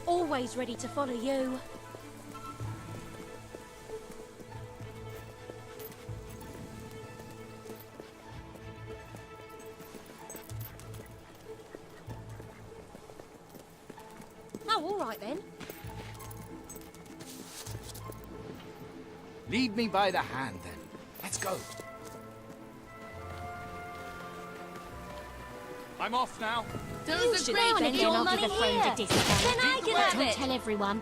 Always ready to follow you. Oh, all right then. Lead me by the hand, then. Let's go. I'm off now. You should spend your money here. Then I can have Don't it. tell everyone.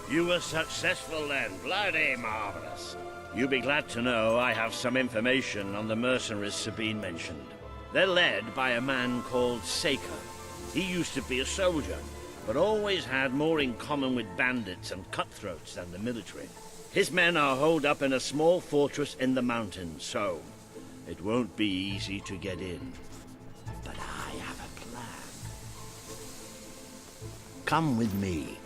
You were successful then. Bloody marvellous. You'll be glad to know I have some information on the mercenaries Sabine mentioned. They're led by a man called Saker. He used to be a soldier, but always had more in common with bandits and cutthroats than the military. His men are holed up in a small fortress in the mountains, so it won't be easy to get in. But I have a plan. Come with me.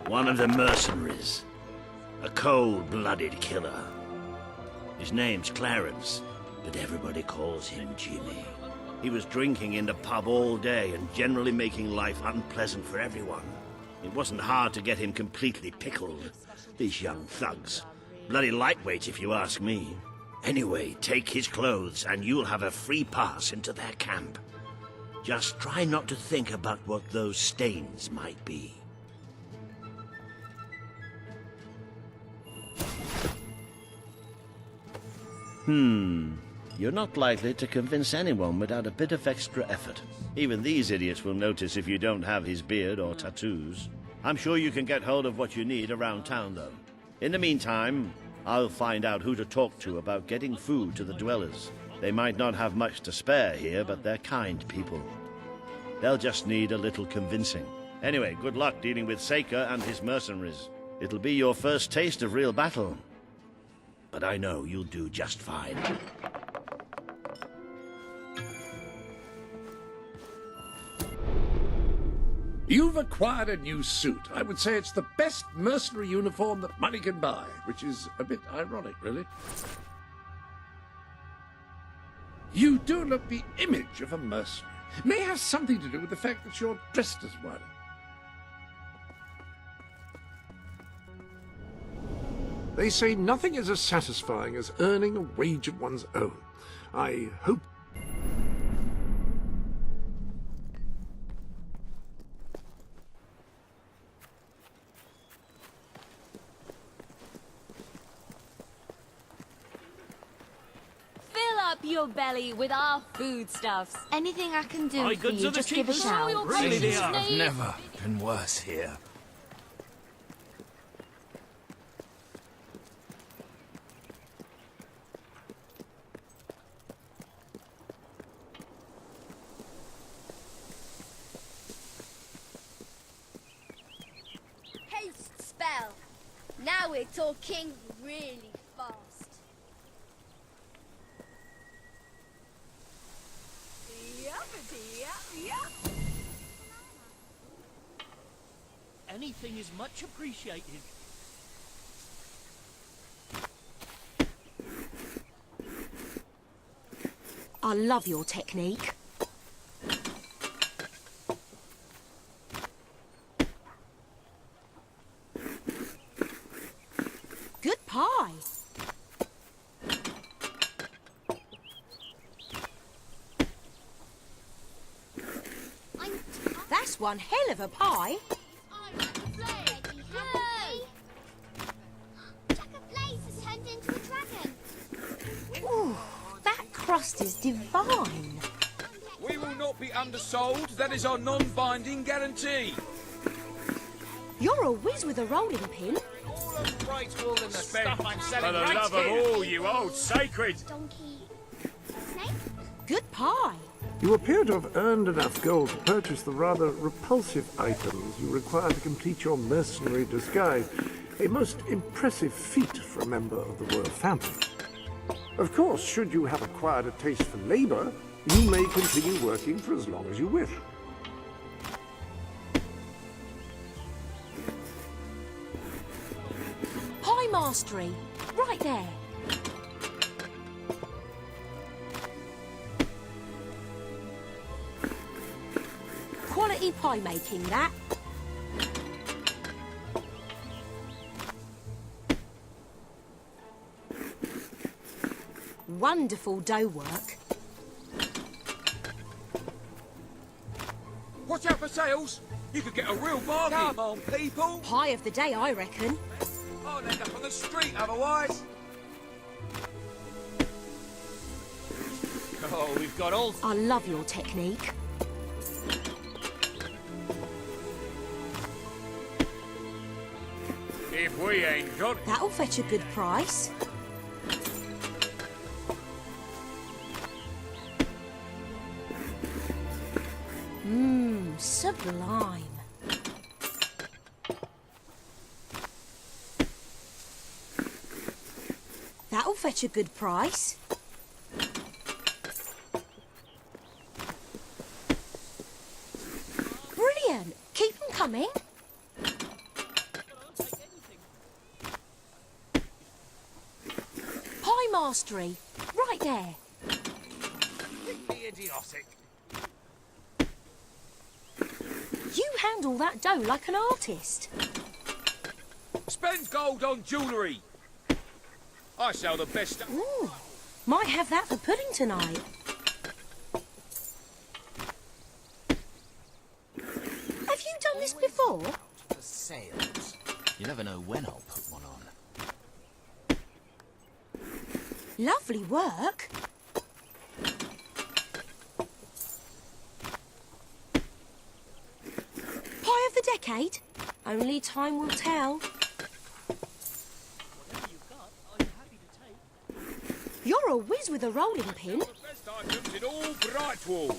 One of the mercenaries. A cold-blooded killer. His name's Clarence, but everybody calls him Jimmy. He was drinking in the pub all day and generally making life unpleasant for everyone. It wasn't hard to get him completely pickled. These young thugs. Bloody lightweight, if you ask me. Anyway, take his clothes and you'll have a free pass into their camp. Just try not to think about what those stains might be. You're not likely to convince anyone without a bit of extra effort. Even these idiots will notice if you don't have his beard or tattoos. I'm sure you can get hold of what you need around town, though. In the meantime, I'll find out who to talk to about getting food to the dwellers. They might not have much to spare here, but they're kind people. They'll just need a little convincing. Anyway, good luck dealing with Saker and his mercenaries. It'll be your first taste of real battle. But I know you'll do just fine. You've acquired a new suit. I would say it's the best mercenary uniform that money can buy, which is a bit ironic, really. You do look the image of a mercenary. May have something to do with the fact that you're dressed as one. They say nothing is as satisfying as earning a wage of one's own. I hope... Fill up your belly with our foodstuffs. Anything I can do My for goods you, are the just give a cheapest. shout. Really, they Please, are. Nate. Never been worse here. Haste spell. Now we're talking really fast. Anything is much appreciated. I love your technique. Good pie. That's one hell of a pie. Ooh, that crust is divine. We will not be undersold. That is our non-binding guarantee. You're a whiz with a rolling pin. All of right wool and the stuff I'm For selling the right love of here. all you old sacred! Donkey. Snake? Good pie. You appear to have earned enough gold to purchase the rather repulsive items you require to complete your mercenary disguise. A most impressive feat for a member of the royal family. Of course, should you have acquired a taste for labor, you may continue working for as long as you wish. Pie mastery, right there. Quality pie making, that. Wonderful dough work. Watch out for sales. You could get a real bargain. Come on, people. Pie of the day, I reckon. I'll end up on the street otherwise. Oh, we've got all... I love your technique. If we ain't got... That'll fetch a good price. Sublime. That'll fetch a good price. Brilliant! Keep them coming. Pie mastery, right there. Completely idiotic. You handle that dough like an artist. Spend gold on jewellery. I sell the best... Ooh, might have that for pudding tonight. Have you done this before? For sales. You never know when I'll put one on. Lovely work. Pie of the decade? Only time will tell. Whatever you've got, I'm happy to take. You're a whiz with a rolling pin. The best items in all Brightwall.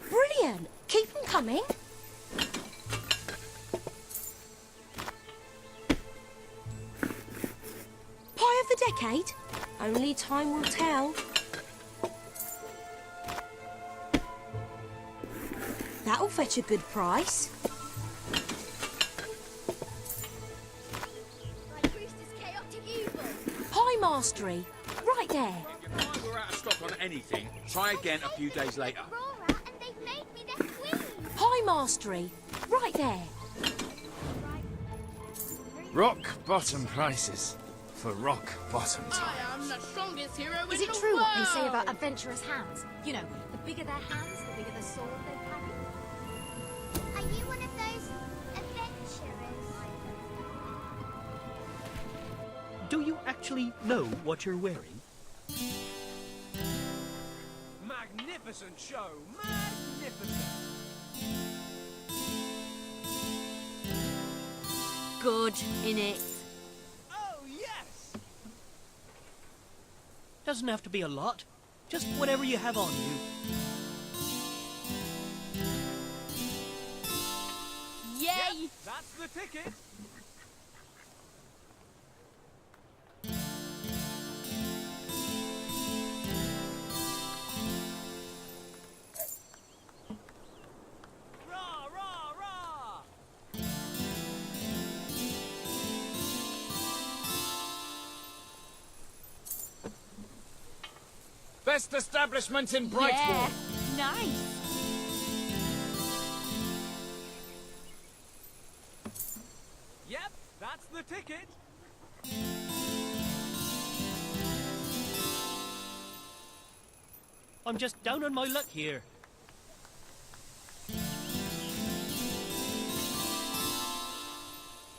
Brilliant. Keep them coming. Pie of the decade? Only time will tell. That'll fetch a good price. Like Brewster's chaotic evil. Pie mastery, right there. If you find we're out of stock on anything, try again a few days later. Aurora, and they've made me their queen. Pie mastery, right there. Rock bottom prices. For rock bottom time. I am the strongest hero in Is it the true what they world. say about adventurous hands? You know, the bigger their hands, the bigger the sword they carry. Are you one of those adventurers? Do you actually know what you're wearing? Magnificent show. Magnificent. Good, innit? Oh, yes. Doesn't have to be a lot. Just whatever you have on you. Yay! That's the ticket. Rah, rah, rah! Best establishment in Yeah, Brightwall. nice. Yep, that's the ticket. I'm just down on my luck here.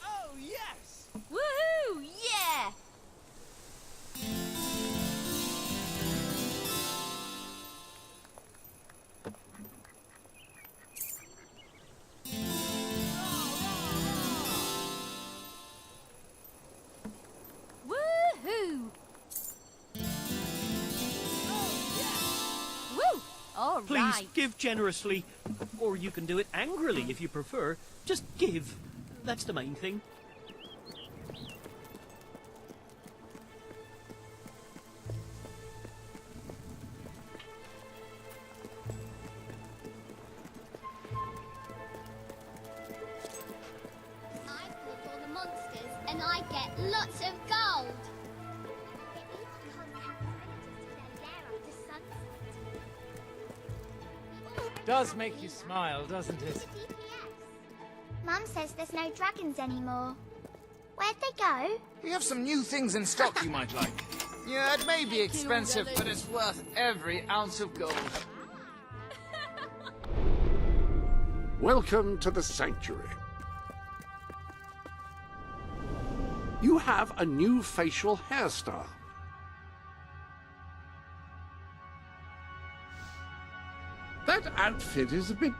Oh, yes. Woohoo! Yeah! Woohoo! All Please right. give generously. Or you can do it angrily if you prefer. Just give. That's the main thing. I killed all the monsters and I get lots of gold. Does make you smile, doesn't it? Mum says there's no dragons anymore. Where'd they go? We have some new things in stock you might like. Yeah, it may be expensive, but it's worth every ounce of gold. Welcome to the sanctuary. You have a new facial hairstyle. That outfit is a bit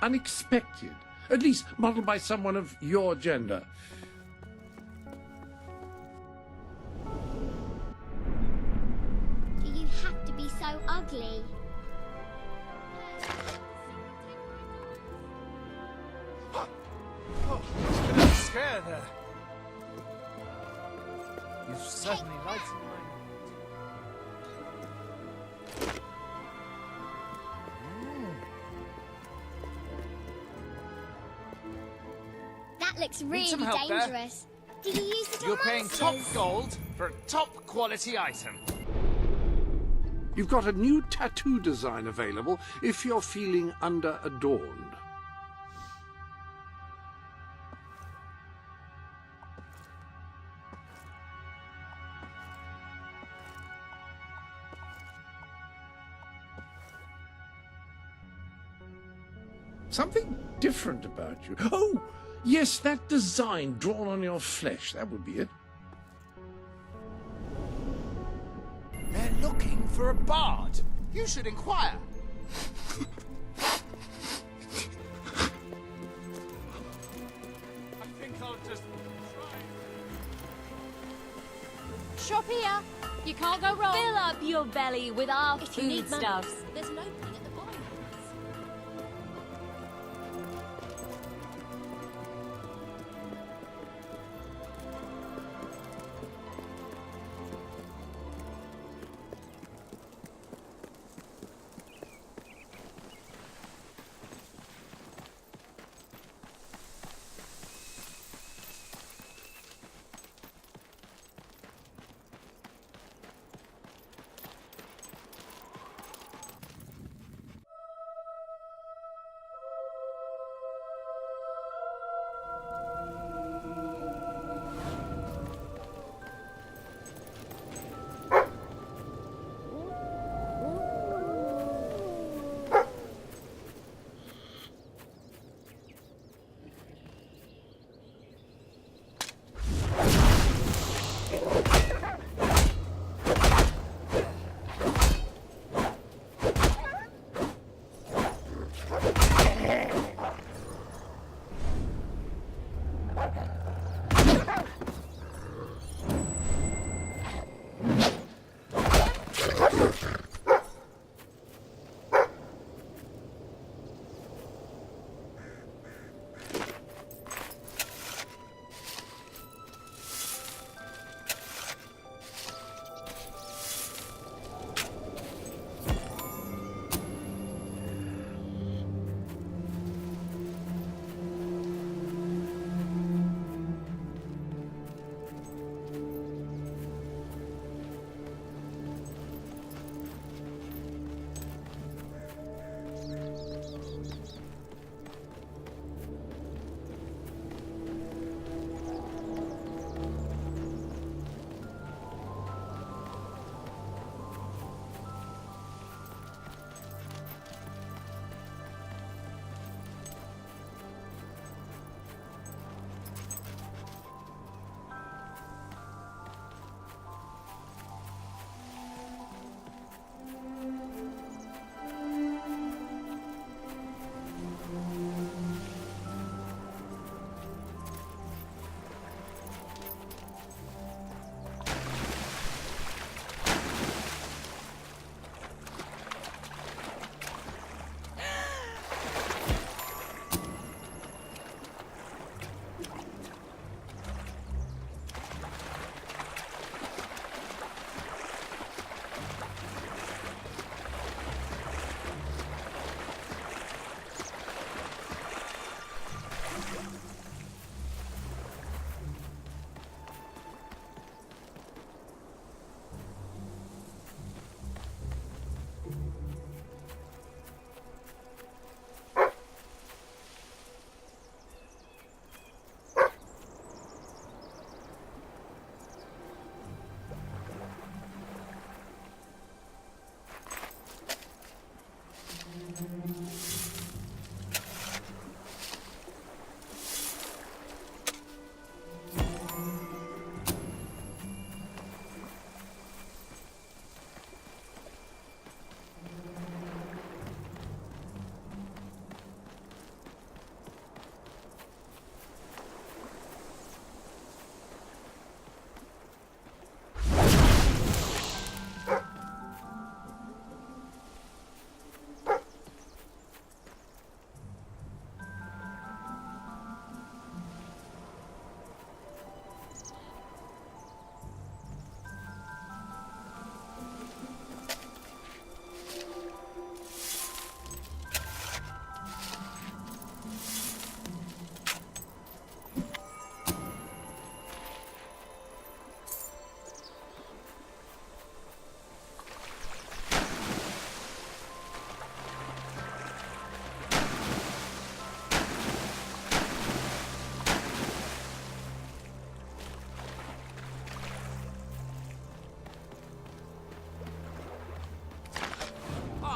unexpected. At least modeled by someone of your gender. Do you have to be so ugly? Oh, there's been a scare there. You've certainly lightened my mood. That looks Need really some help there? dangerous. Do you use little You're paying top monsters? gold for a top quality item. You've got a new tattoo design available if you're feeling under-adorned. Something different about you. Oh, yes, that design drawn on your flesh. That would be it. They're looking for a bard. You should inquire. I think I'll just try. Shop here. You can't go wrong. Fill up your belly with our If you need money, foodstuffs. there's an opening at the bottom.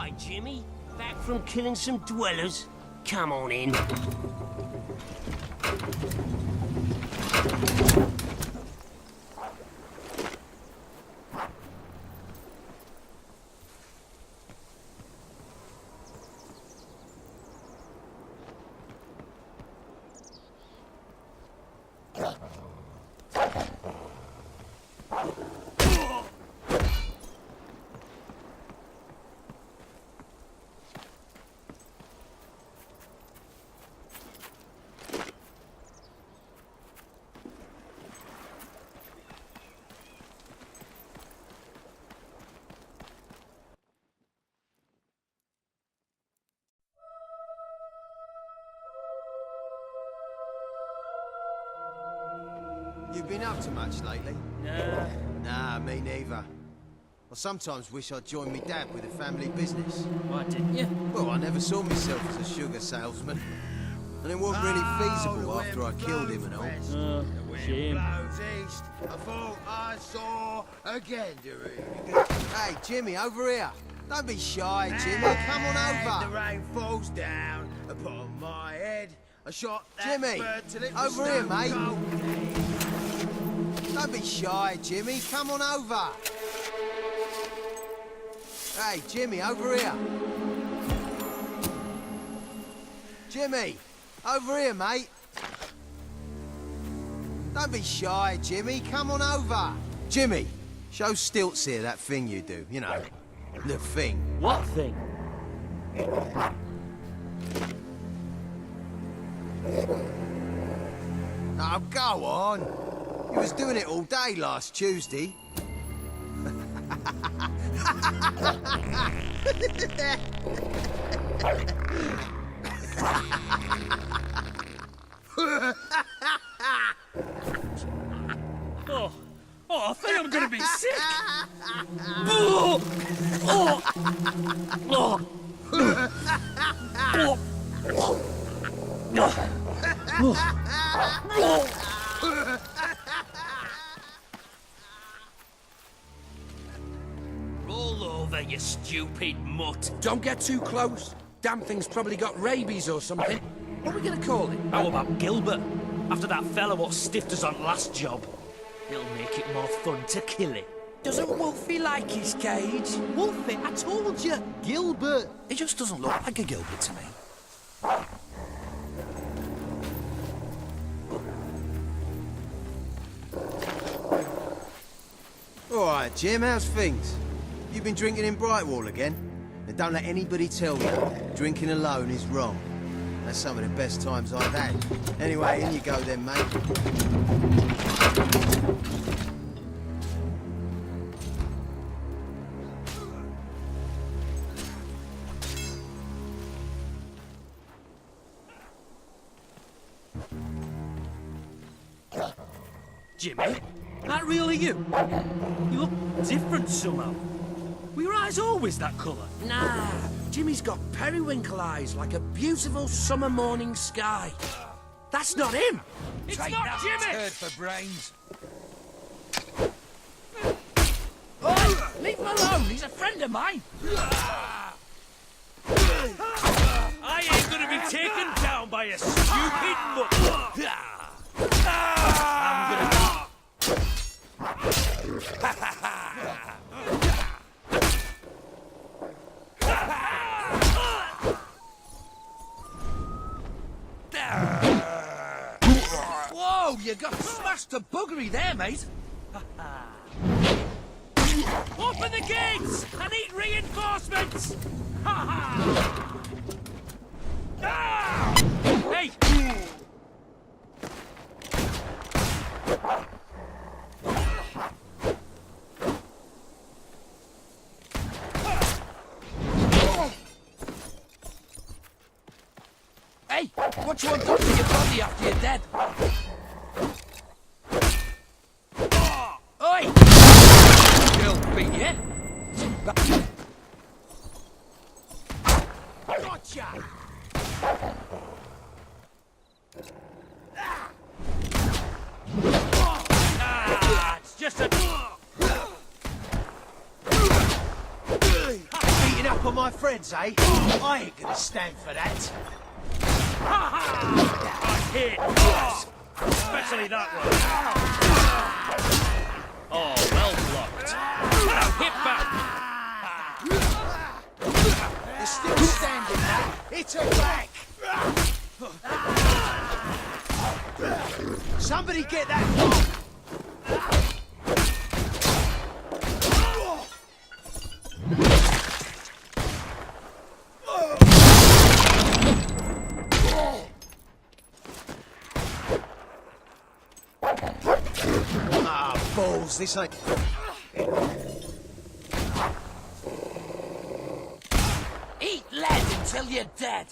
Hi, Jimmy. Back from killing some dwellers? Come on in. You been up to much lately? Nah. Nah, me neither. I sometimes wish I'd joined me dad with a family business. Why didn't you? Well, I never saw myself as a sugar salesman. And it wasn't really feasible after I killed him and all. Shame. East. I thought I saw a gander. Hey, Jimmy, over here. Don't be shy, Jimmy. Come on The over. rain falls down upon my head. I shot that Jimmy, bird till it was over here, stone mate. cold. Don't be shy, Jimmy. Come on over. Hey, Jimmy, over here. Jimmy, over here, mate. Don't be shy, Jimmy. Come on over. Jimmy, show Stilts here that thing you do. You know, the thing. What thing? Oh, go on. You was doing it all day last Tuesday. Oh, I think I'm gonna be sick. Oh, oh, oh, Roll over, you stupid mutt. Don't get too close. Damn thing's probably got rabies or something. What are we gonna call it? How about Gilbert? After that fella what stiffed us on last job. It'll make it more fun to kill it. Doesn't Wolfie like his cage? Wolfie, I told you, Gilbert. He just doesn't look like a Gilbert to me. All right, Jim, how's things? You been drinking in Brightwall again? And don't let anybody tell you, drinking alone is wrong. That's some of the best times I've had. Anyway, in you go then, mate. Jimmy, that really you? You look different somehow. Were your eyes always that colour? Nah, Jimmy's got periwinkle eyes like a beautiful summer morning sky. That's not him. It's Take not that, Jimmy! turd for brains. Oh, leave him alone. He's a friend of mine. I ain't gonna be taken down by a stupid mutt. I'm gonna... Whoa, you got smashed to buggery there, mate. Open the gates! I need reinforcements! Ha ha! Ah! Hey! Hey, what you want done to your body after you're dead? Oi! Girl beat you. Gotcha! Ah, it's just a... Beating up on my friends, eh? I ain't gonna stand for that. I hit yes. Especially that one. Oh, well blocked. Now hit back. You're still standing now. Hit her back. Somebody get that bomb. Ah, balls, this ain't... Eat lead until you're dead.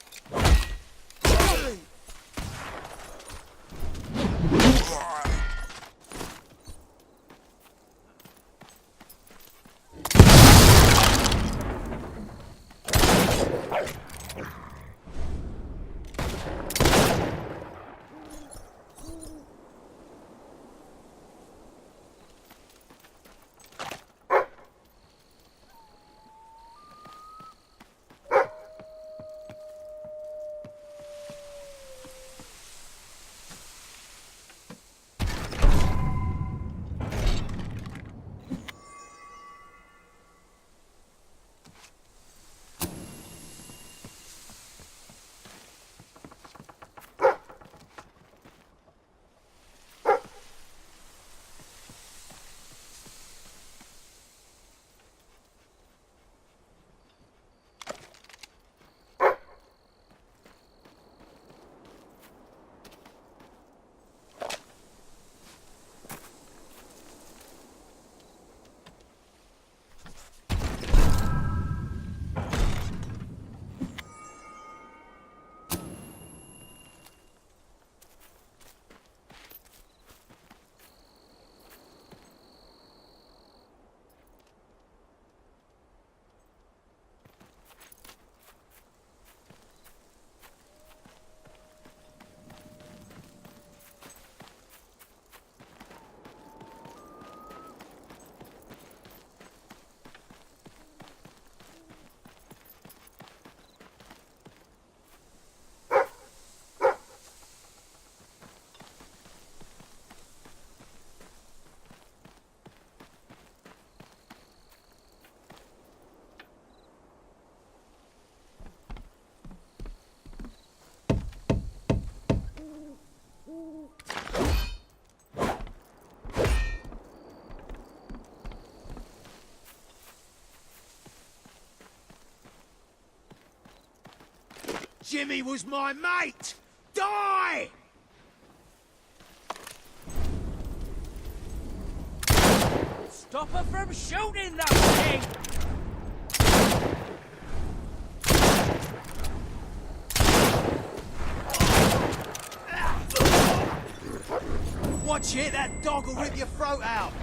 Jimmy was my mate! Die! Stop her from shooting that thing! Watch it, that dog will rip your throat out!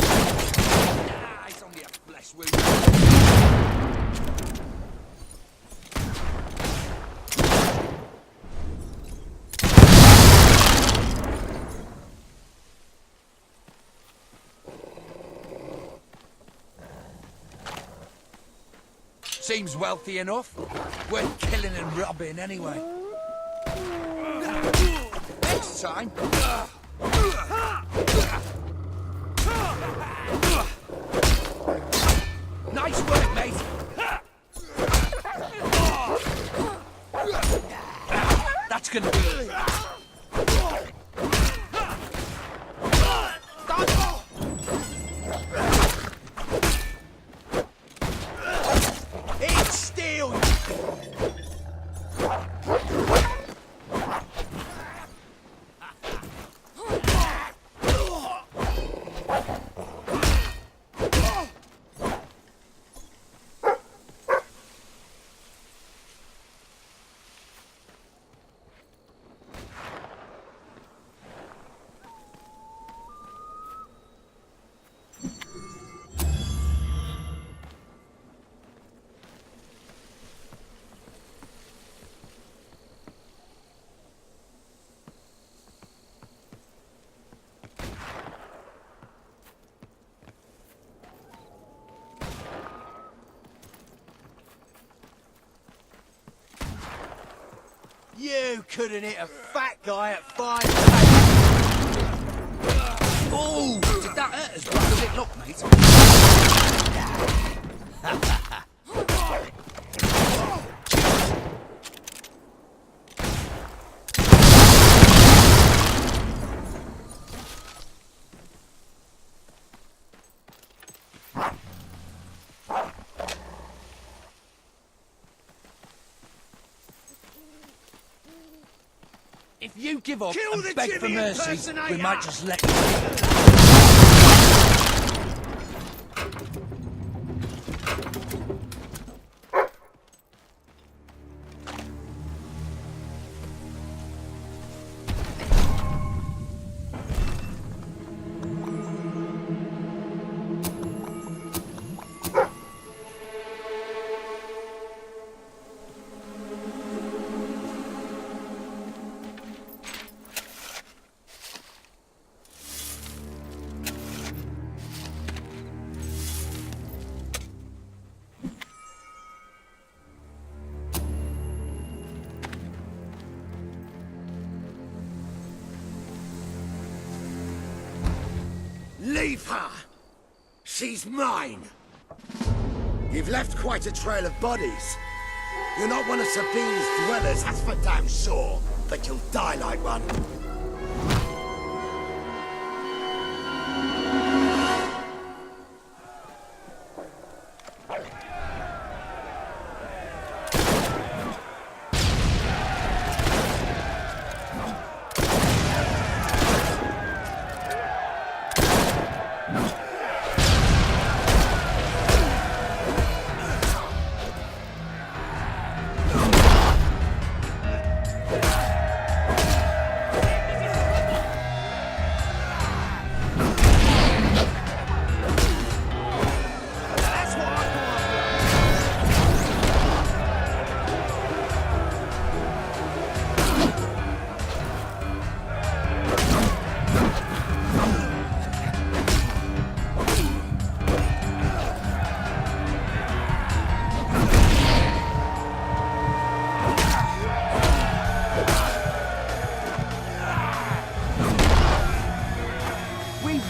Ah, it's only a flesh wound. Seems wealthy enough. Worth killing and robbing anyway. Next time. Nice work, mate. That's gonna be. It's steel! couldn't hit a fat guy at 5 Oh, did that hurt as bad as it looked, mate? If you give up and beg for mercy, we might just let you. Leave her! She's mine! You've left quite a trail of bodies. You're not one of Sabine's dwellers, that's for damn sure. But you'll die like one.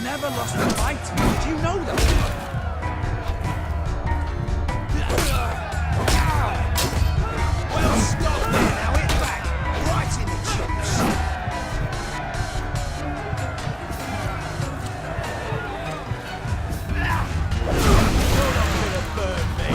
Never lost a fight. Do you know that? Well, stop there now. Hit back. Right in the chops. You're not gonna burn me.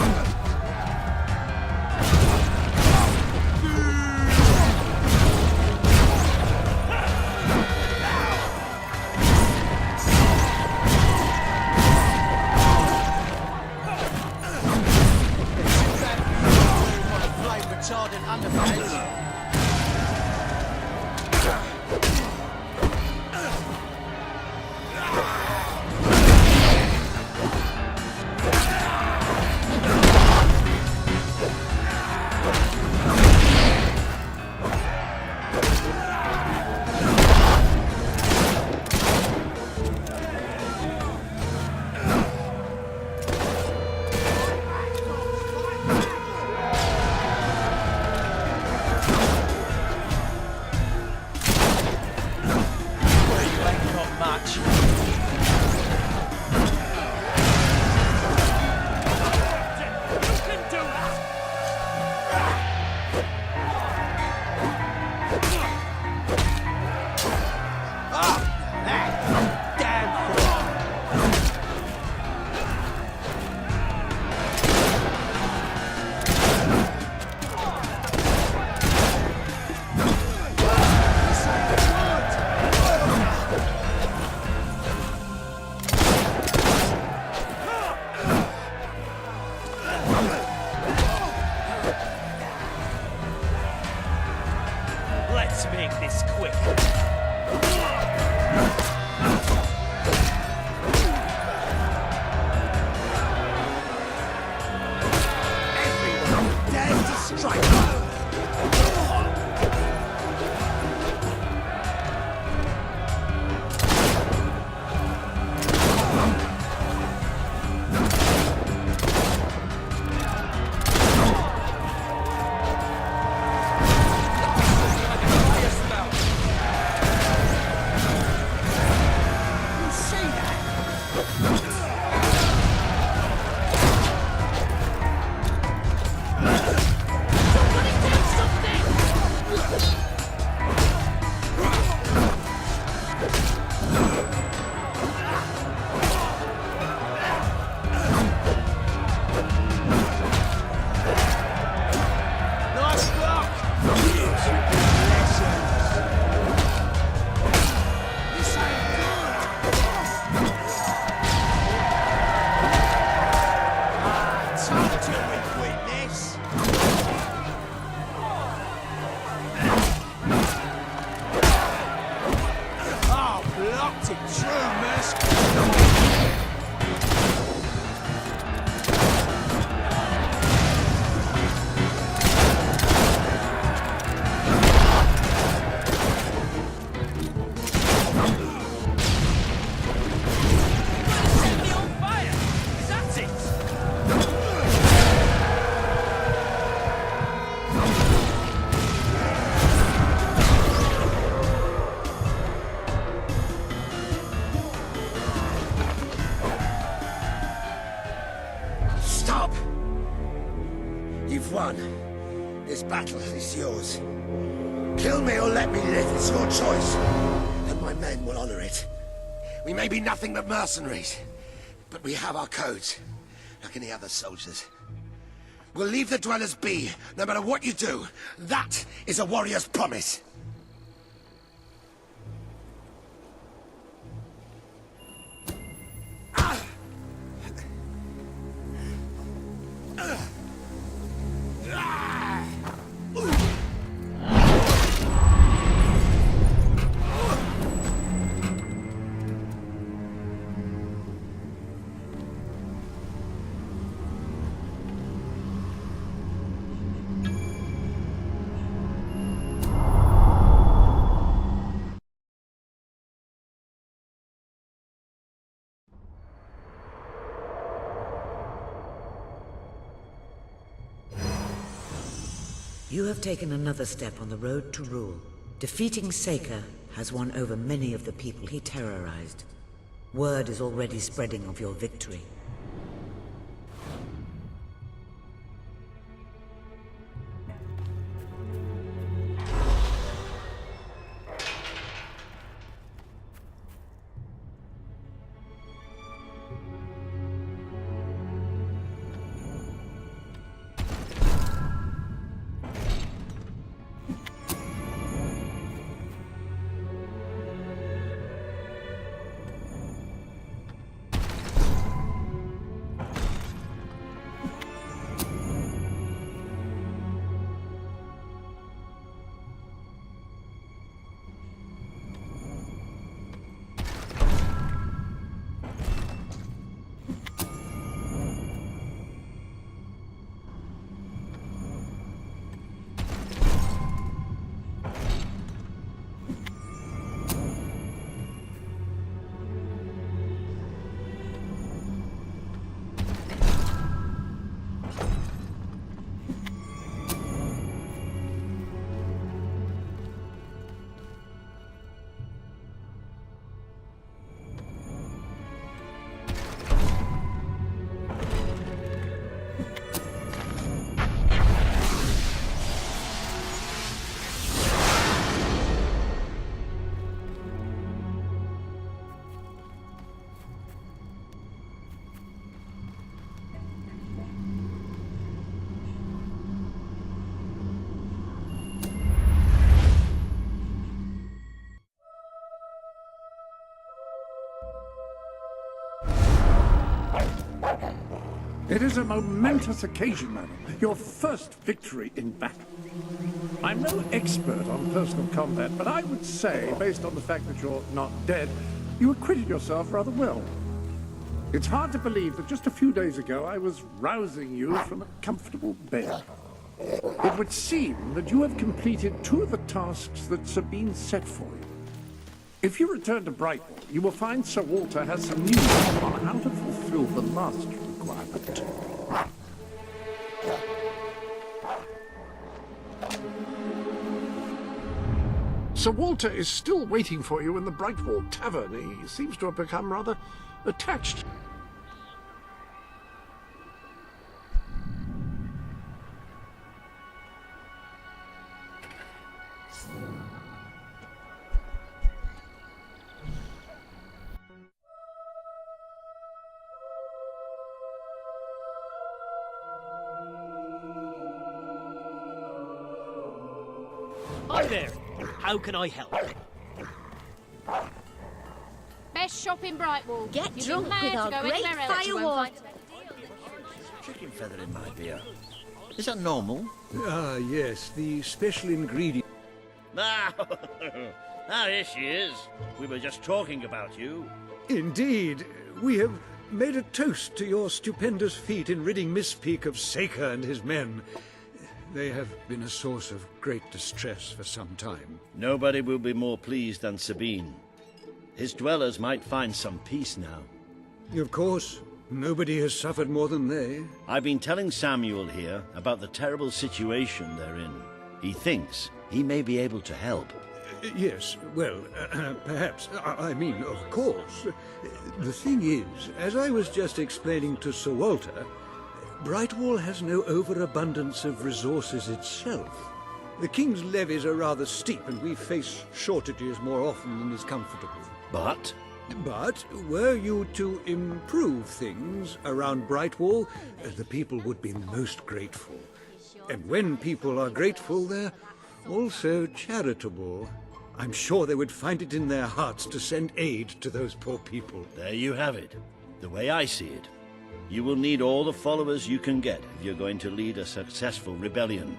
won. This battle is yours. Kill me or let me live, it's your choice. And my men will honor it. We may be nothing but mercenaries, but we have our codes, like any other soldiers. We'll leave the dwellers be, no matter what you do. That is a warrior's promise. You have taken another step on the road to rule. Defeating Seika has won over many of the people he terrorized. Word is already spreading of your victory. It is a momentous occasion, madam. Your first victory in battle. I'm no expert on personal combat, but I would say, based on the fact that you're not dead, you acquitted yourself rather well. It's hard to believe that just a few days ago I was rousing you from a comfortable bed. It would seem that you have completed 2 of the tasks that Sabine set for you. If you return to Brightwall, you will find Sir Walter has some news on how to fulfill the last requirement. Sir Walter is still waiting for you in the Brightwall Tavern. He seems to have become rather attached. Hi there. How can I help? Best shop in Brightwall. Get You'd be drunk mad with to our go great anywhere else you won't fireworks. find- Chicken feather in my beer. Is that normal? Ah, yes, the special ingredient. Ah, here she is. We were just talking about you. Indeed, we have made a toast to your stupendous feat in ridding Miss Peak of Seika and his men. They have been a source of great distress for some time. Nobody will be more pleased than Sabine. His dwellers might find some peace now. Of course, nobody has suffered more than they. I've been telling Samuel here about the terrible situation they're in. He thinks he may be able to help. Yes, well, perhaps. I mean, of course. The thing is, as I was just explaining to Sir Walter, Brightwall has no overabundance of resources itself. The King's levies are rather steep, and we face shortages more often than is comfortable. But? But were you to improve things around Brightwall, the people would be most grateful. And when people are grateful, they're also charitable. I'm sure they would find it in their hearts to send aid to those poor people. There you have it. The way I see it. You will need all the followers you can get if you're going to lead a successful rebellion.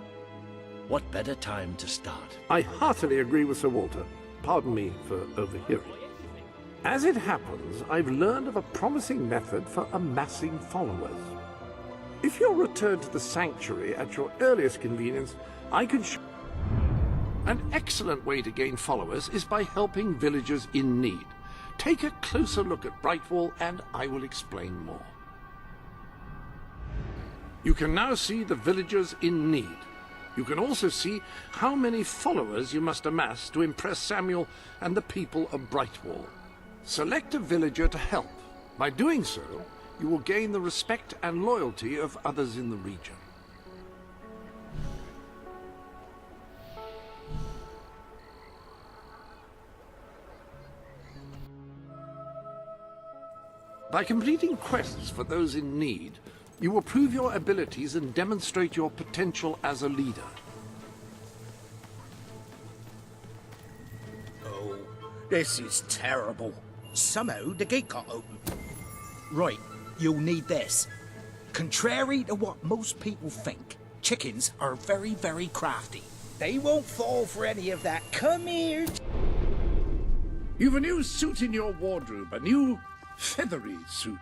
What better time to start? I heartily agree with Sir Walter. Pardon me for overhearing. As it happens, I've learned of a promising method for amassing followers. If you'll return to the sanctuary at your earliest convenience, I can show... An excellent way to gain followers is by helping villagers in need. Take a closer look at Brightwall and I will explain more. You can now see the villagers in need. You can also see how many followers you must amass to impress Samuel and the people of Brightwall. Select a villager to help. By doing so, you will gain the respect and loyalty of others in the region. By completing quests for those in need, you will prove your abilities and demonstrate your potential as a leader. Oh, this is terrible. Somehow the gate got open. Right, you'll need this. Contrary to what most people think, chickens are very, very crafty. They won't fall for any of that. Come here. You've a new suit in your wardrobe, a new feathery suit.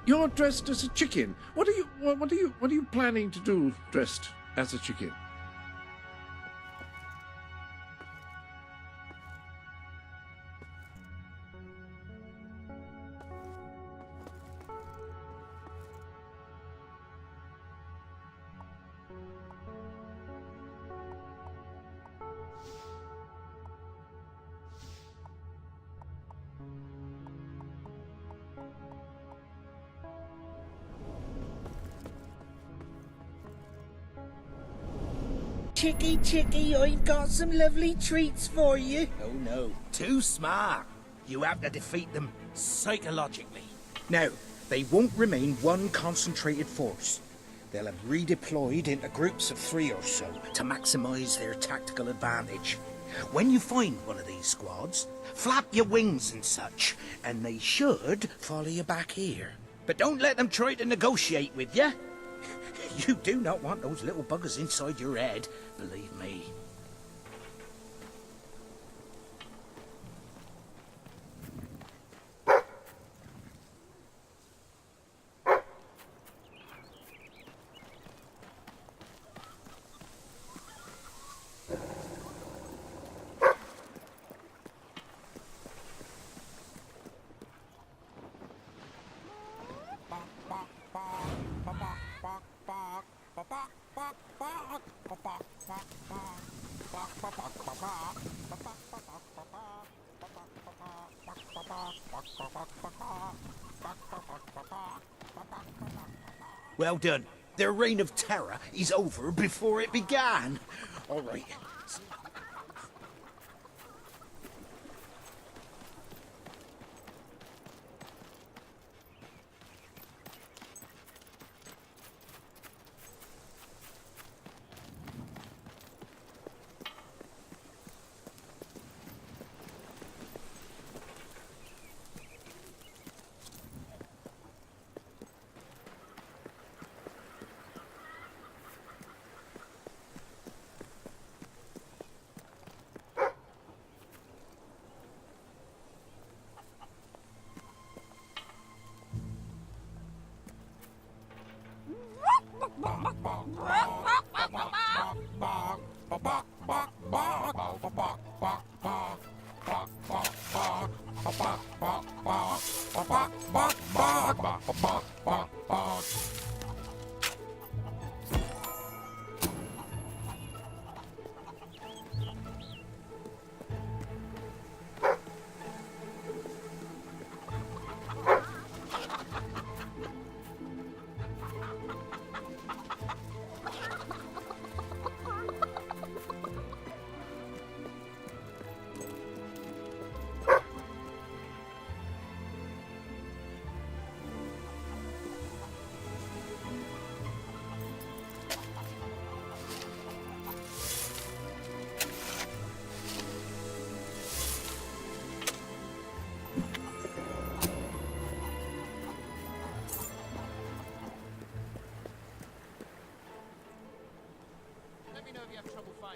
You're dressed as a chicken. What are you planning to do dressed as a chicken? Chicky, Chicky, I've got some lovely treats for you. Oh no, too smart. You have to defeat them psychologically. Now, they won't remain one concentrated force. They'll have redeployed into groups of 3 or so to maximize their tactical advantage. When you find one of these squads, flap your wings and such, and they should follow you back here. But don't let them try to negotiate with you. You do not want those little buggers inside your head, believe me. Well done. Their reign of terror is over before it began. All right.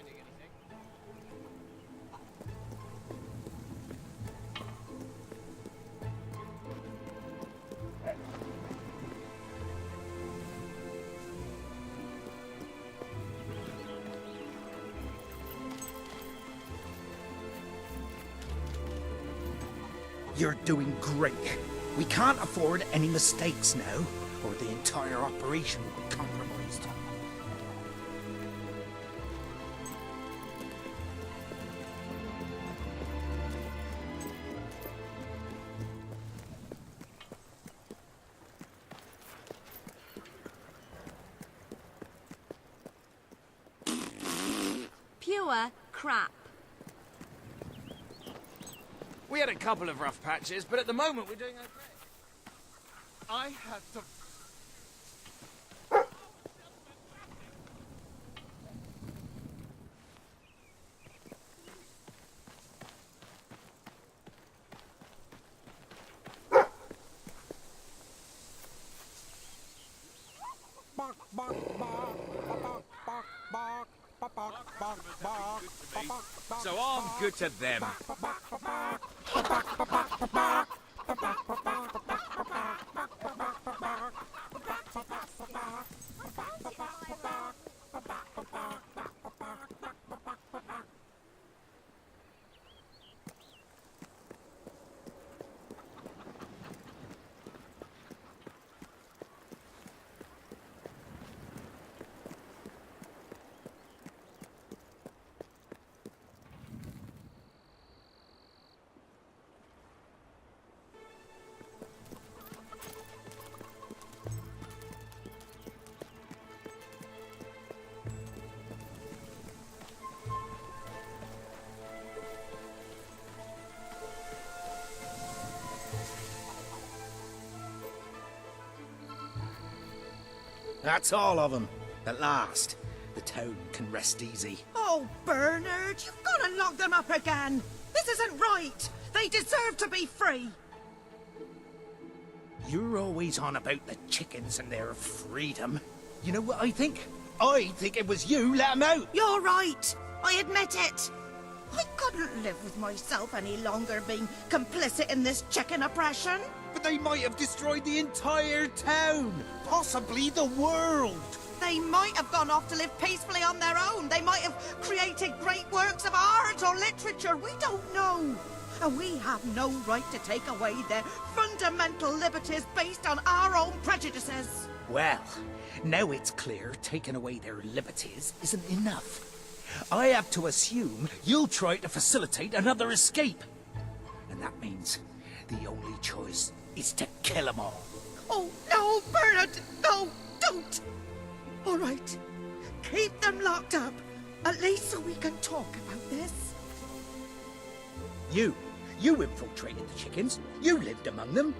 finding anything. You're doing great. We can't afford any mistakes now, or the entire operation will be compromised. Pure crap. We had a couple of rough patches, but at the moment we're doing okay. I had to... So I'm good to them. That's all of them. At last, the town can rest easy. Oh, Bernard, you've got to lock them up again. This isn't right. They deserve to be free. You're always on about the chickens and their freedom. You know what I think? I think it was you let them out. You're right. I admit it. I couldn't live with myself any longer being complicit in this chicken oppression. But they might have destroyed the entire town. Possibly the world. They might have gone off to live peacefully on their own. They might have created great works of art or literature. We don't know. And we have no right to take away their fundamental liberties based on our own prejudices. Well, now it's clear taking away their liberties isn't enough. I have to assume you'll try to facilitate another escape. And that means the only choice is to kill them all. Oh, no, Bernard! No, don't! All right, keep them locked up. At least so we can talk about this. You infiltrated the chickens. You lived among them.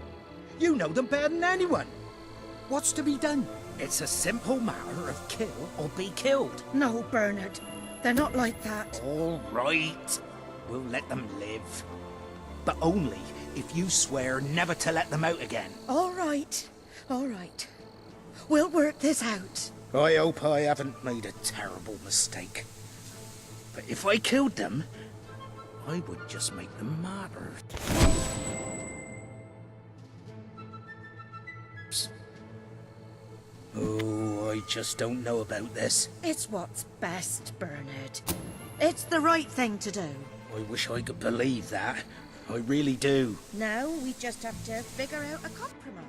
You know them better than anyone. What's to be done? It's a simple matter of kill or be killed. No, Bernard. They're not like that. All right. We'll let them live. But only if you swear never to let them out again. All right. All right. We'll work this out. I hope I haven't made a terrible mistake. But if I killed them, I would just make them martyrs. Oh, I just don't know about this. It's what's best, Bernard. It's the right thing to do. I wish I could believe that. I really do. Now we just have to figure out a compromise.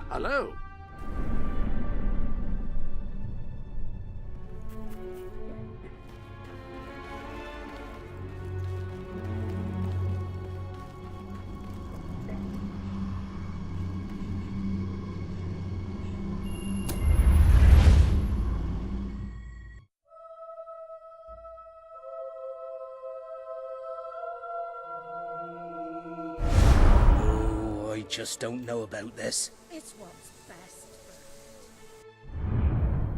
Hello. I just don't know about this. It's what's best.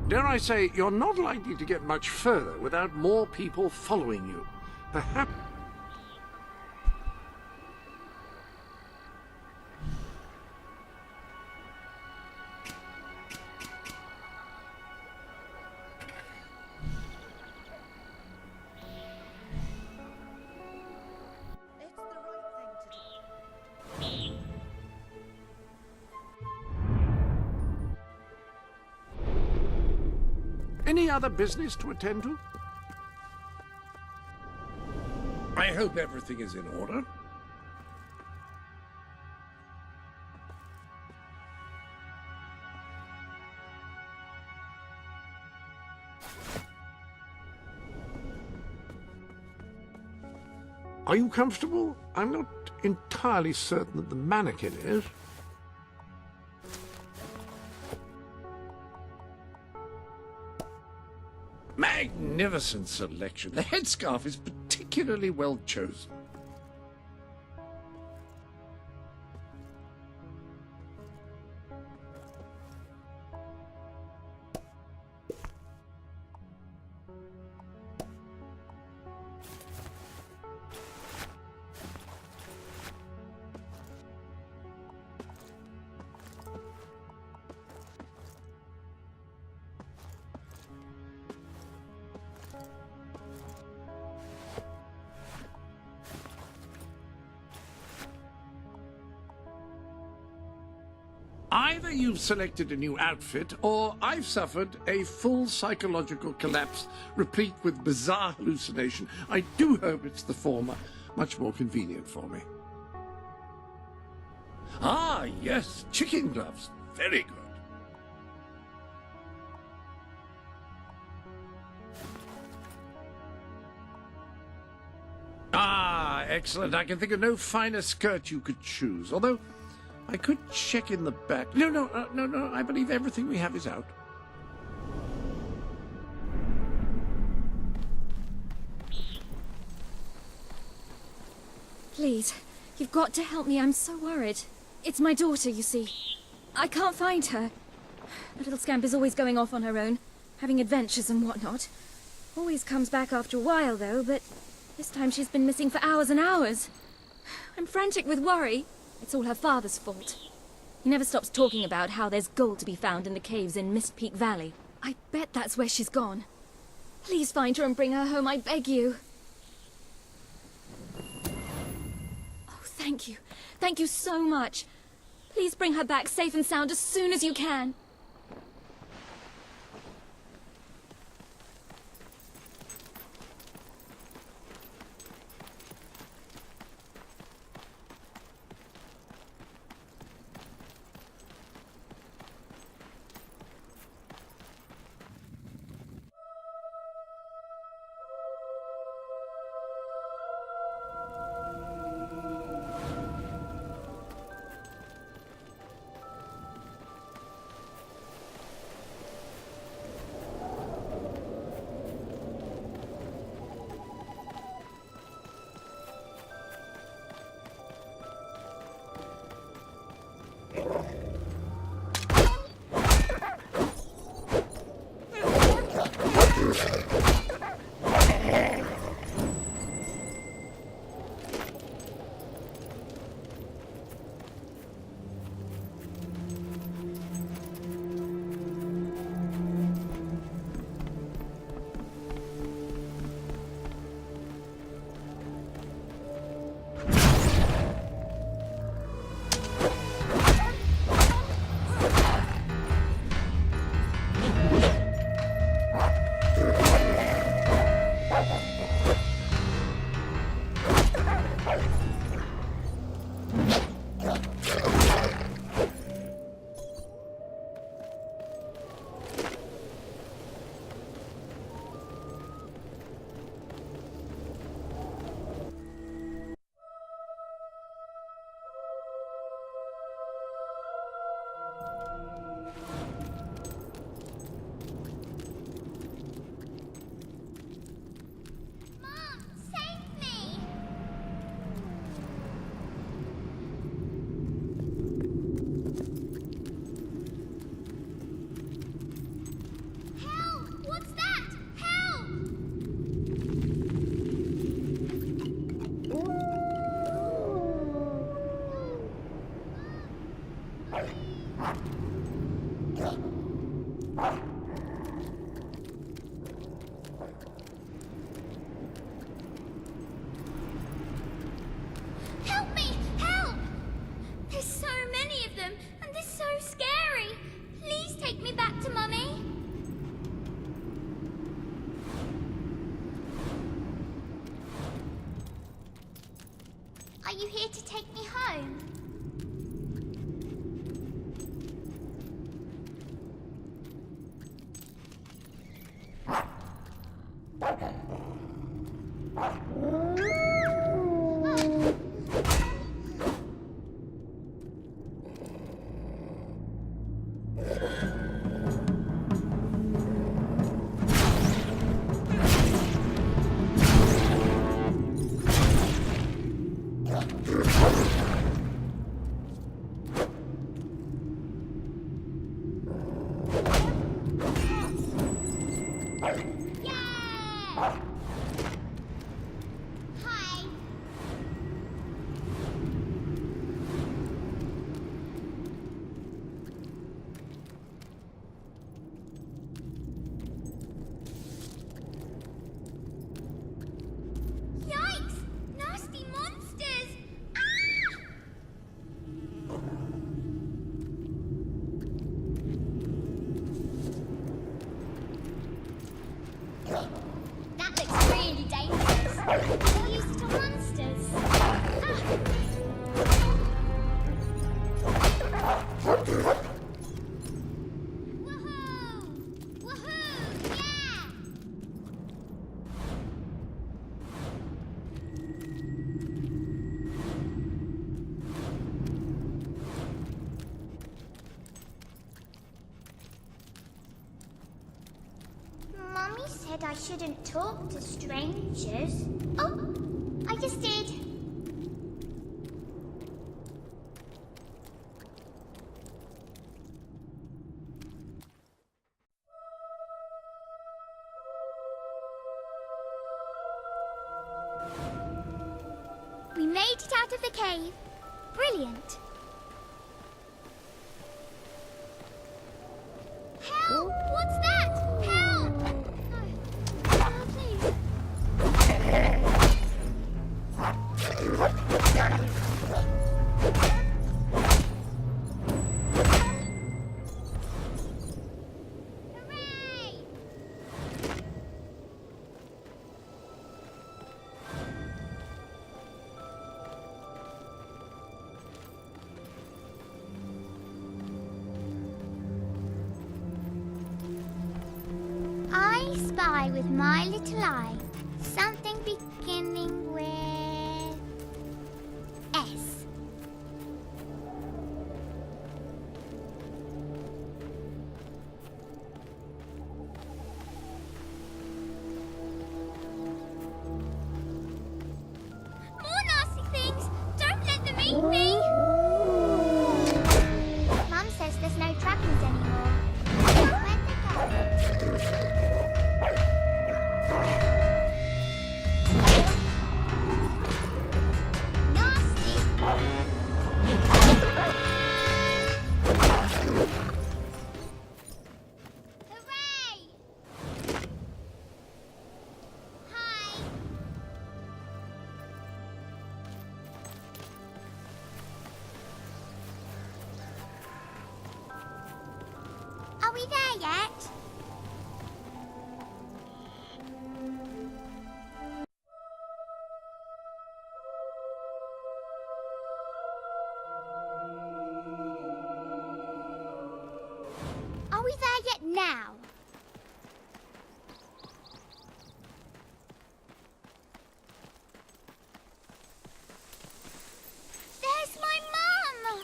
Dare I say, you're not likely to get much further without more people following you. Perhaps... Any other business to attend to? I hope everything is in order. Are you comfortable? I'm not entirely certain that the mannequin is. Magnificent selection. The headscarf is particularly well chosen. Either you've selected a new outfit, or I've suffered a full psychological collapse, replete with bizarre hallucination. I do hope it's the former, much more convenient for me. Ah, yes, chicken gloves. Very good. Ah, excellent. I can think of no finer skirt you could choose, although I could check in the back. No, I believe everything we have is out. Please, you've got to help me. I'm so worried. It's my daughter, you see. I can't find her. The little scamp is always going off on her own, having adventures and whatnot. Always comes back after a while, though, but this time she's been missing for hours and hours. I'm frantic with worry. It's all her father's fault. He never stops talking about how there's gold to be found in the caves in Mist Peak Valley. I bet that's where she's gone. Please find her and bring her home, I beg you. Oh, thank you. Thank you so much. Please bring her back safe and sound as soon as you can. Are you here to take me home? Mummy said I shouldn't talk to strangers. Oh, I just did. We made it out of the cave. Brilliant. Help! What's that? Help! Oh, please. I spy with my little eye something beginning with S. More nasty things! Don't let them eat me! Mum says there's no dragons anymore. Where'd they go? Are we there yet? Are we there yet now? There's my mum!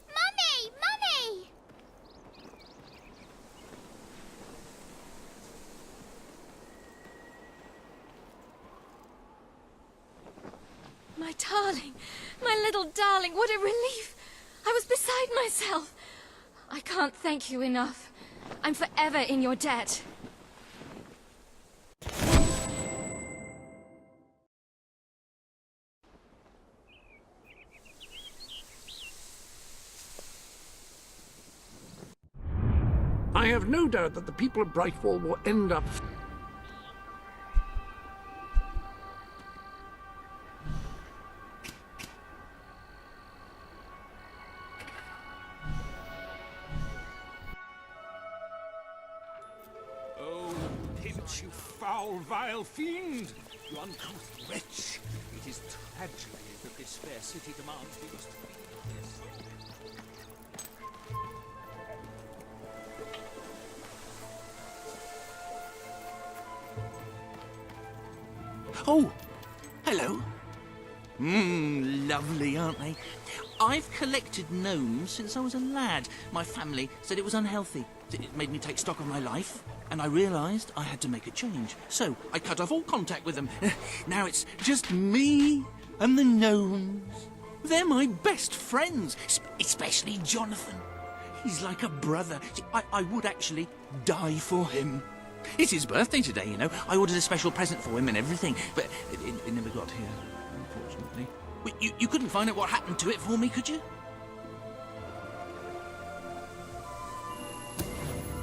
Mummy! Mummy! My darling, my little darling, what a relief! I was beside myself. I can't thank you enough. I'm forever in your debt. I have no doubt that the people of Brightwall will end up... Oh, pinch, you foul, vile fiend! You uncouth wretch! It is tragedy that this this fair city demands, we must be Oh, hello. Lovely, aren't they? I've collected gnomes since I was a lad. My family said it was unhealthy. It made me take stock of my life, and I realised I had to make a change. So I cut off all contact with them. Now it's just me and the gnomes. They're my best friends, especially Jonathan. He's like a brother. I would actually die for him. It's his birthday today, you know. I ordered a special present for him and everything, but it never got here, unfortunately. You couldn't find out what happened to it for me, could you?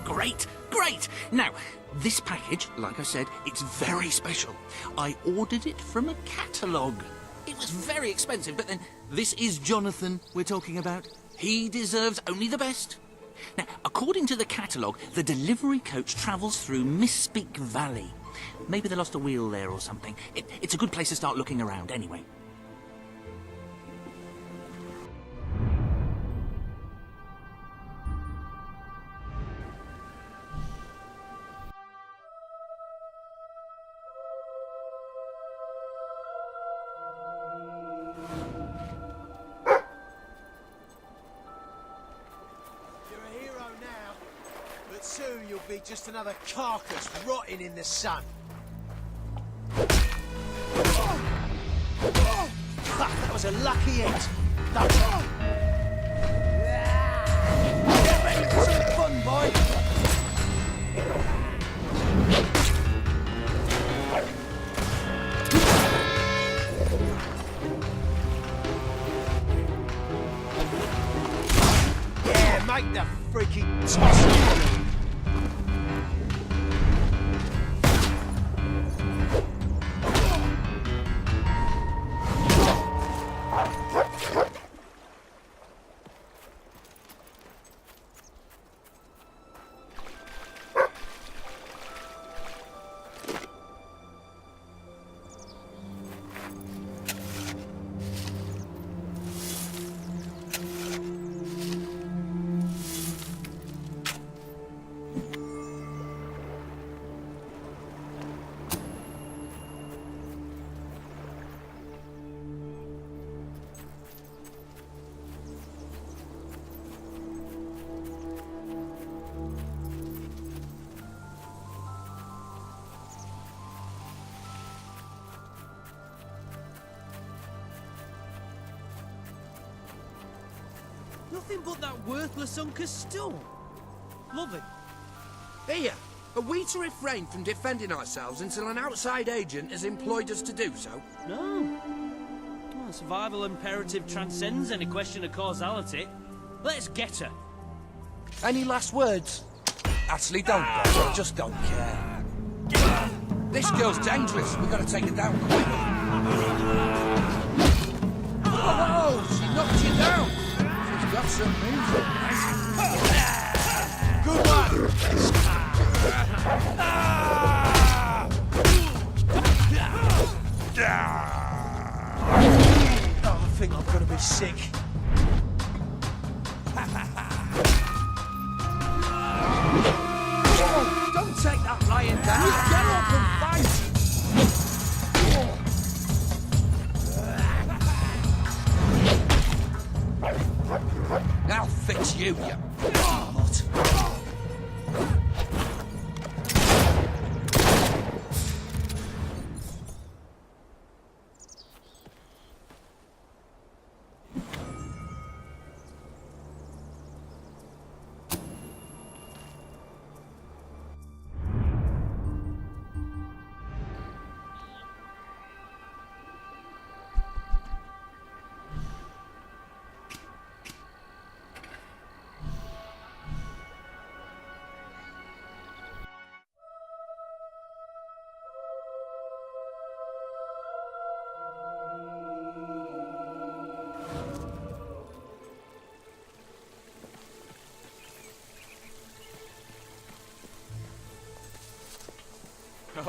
Great, great! Now, this package, like I said, it's very special. I ordered it from a catalogue. It was very expensive, but then this is Jonathan we're talking about. He deserves only the best. Now, according to the catalogue, the delivery coach travels through Misspeak Valley. Maybe they lost a wheel there or something. It's a good place to start looking around, anyway. Soon you'll be just another carcass rotting in the sun. That was a lucky hit. Get ready for some fun, boy. Yeah, make the freaky toss. nothing but that worthless Uncas stone. Lovely. Here, are we to refrain from defending ourselves until an outside agent has employed us to do so? No. Well, survival imperative transcends any question of causality. Let's get her. Any last words? Actually, don't go. I just don't care. This girl's dangerous. We've got to take her down quick. Whoa! She knocked you down. She's got some moves. Good one. Oh, I think I'm going to be sick. Don't take that lying down. Get up and fight. I'll fix you, you mutt.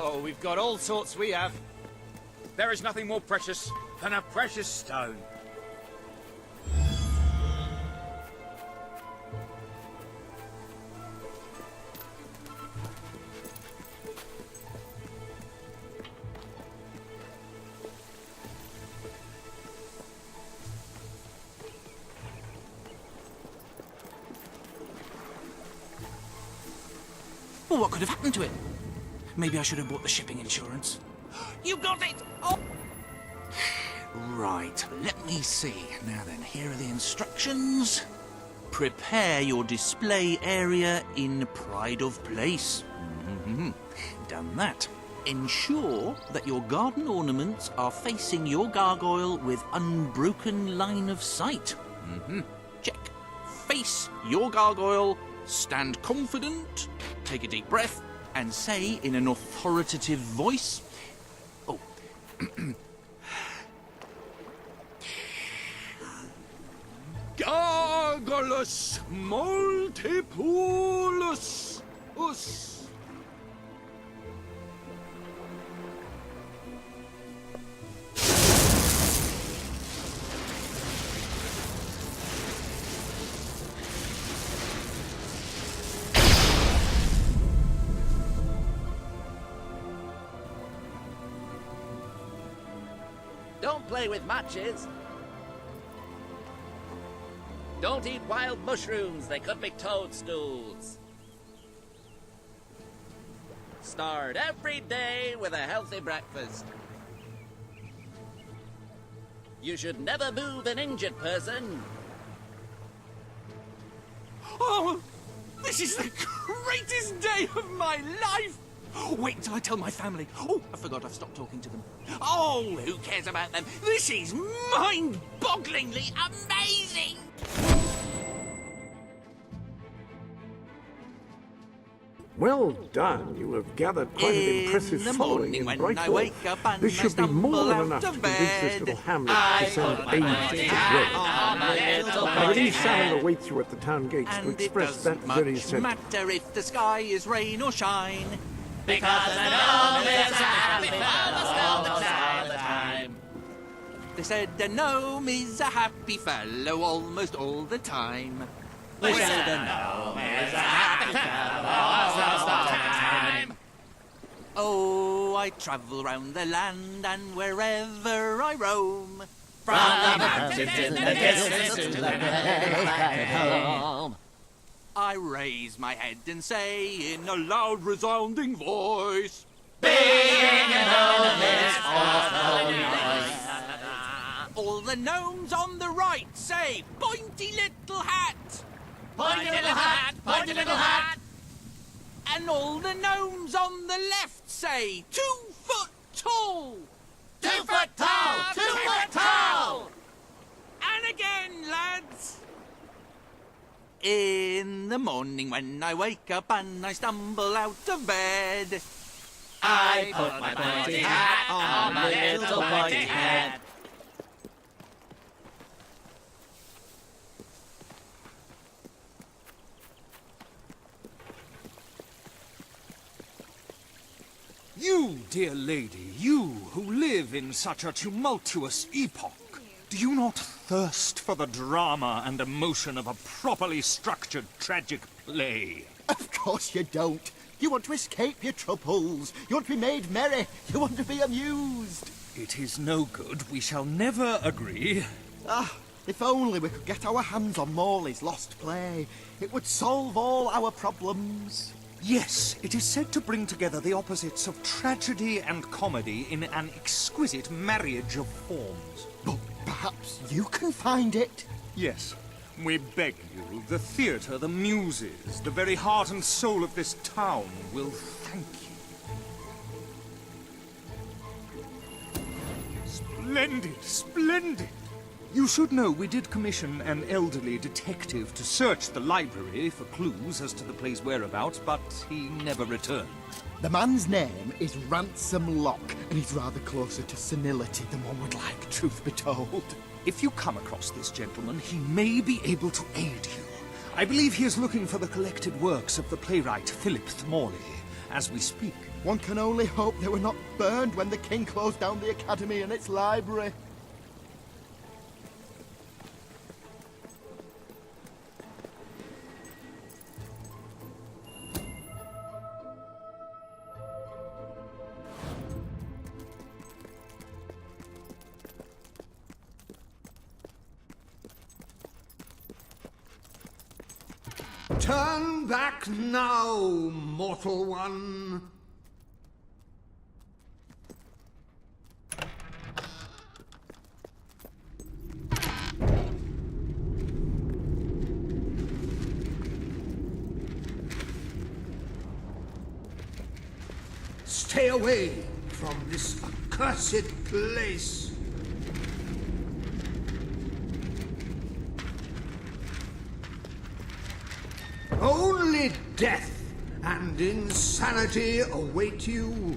Oh, we've got all sorts we have. There is nothing more precious than a precious stone. Well, what could have happened to it? Maybe I should have bought the shipping insurance. You got it! Oh! Right, let me see. Now then, here are the instructions. Prepare your display area in pride of place. Done that. Ensure that your garden ornaments are facing your gargoyle with unbroken line of sight. Check. Face your gargoyle, stand confident, take a deep breath, and say in an authoritative voice... Oh. Gargulus multipulus us. Don't play with matches. Don't eat wild mushrooms, they could be toadstools. Start every day with a healthy breakfast. You should never move an injured person. Oh, this is the greatest day of my life! Wait until I tell my family. Oh, I forgot I've stopped talking to them. Oh, who cares about them? This is mind-bogglingly amazing! Well done. You have gathered quite an impressive following in Brightwall. This should be more than enough to convince this little hamlet to send aid to work. I believe Sam awaits you at the town gates to express that very sentiment. Matter if the sky is rain or shine. Because the gnome is a happy fellow all the time. They said the gnome is a happy fellow almost all the time. We said the gnome is a happy fellow almost all the time. Oh, I travel round the land and wherever I roam. From the mountains in the distance to the place at home. I raise my head and say in a loud resounding voice, Being a gnome is awfully nice. All the gnomes on the right say, pointy little hat. Pointy little hat, pointy little hat. And all the gnomes on the left say, 2 foot tall. 2 foot tall, 2 foot tall. And again, lads. In the morning when I wake up and I stumble out of bed, I put my pointy hat on my little pointy head. You, dear lady, you who live in such a tumultuous epoch, do you not thirst for the drama and emotion of a properly structured tragic play? Of course you don't. You want to escape your troubles. You want to be made merry. You want to be amused. It is no good. We shall never agree. Ah, if only we could get our hands on Morley's lost play. It would solve all our problems. Yes, it is said to bring together the opposites of tragedy and comedy in an exquisite marriage of forms. But perhaps you can find it? Yes. We beg you, the theatre, the muses, the very heart and soul of this town will thank you. Splendid, splendid! You should know we did commission an elderly detective to search the library for clues as to the play's whereabouts, but he never returned. The man's name is Ransom Locke, and he's rather closer to senility than one would like, truth be told. If you come across this gentleman, he may be able to aid you. I believe he is looking for the collected works of the playwright Philip Morley, as we speak. One can only hope they were not burned when the king closed down the academy and its library. Turn back now, mortal one. Stay away from this accursed place. Only death and insanity await you.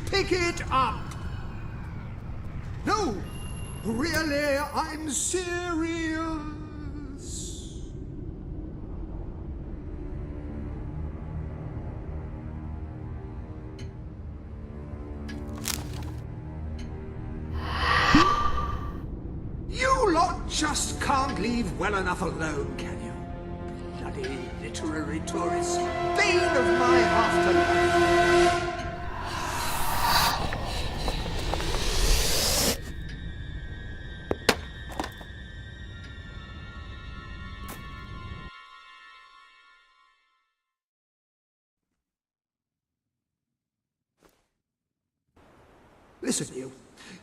Pick it up! No! Really, I'm serious! You lot just can't leave well enough alone, can you? Bloody literary tourists, bane of my afterlife! Listen, you.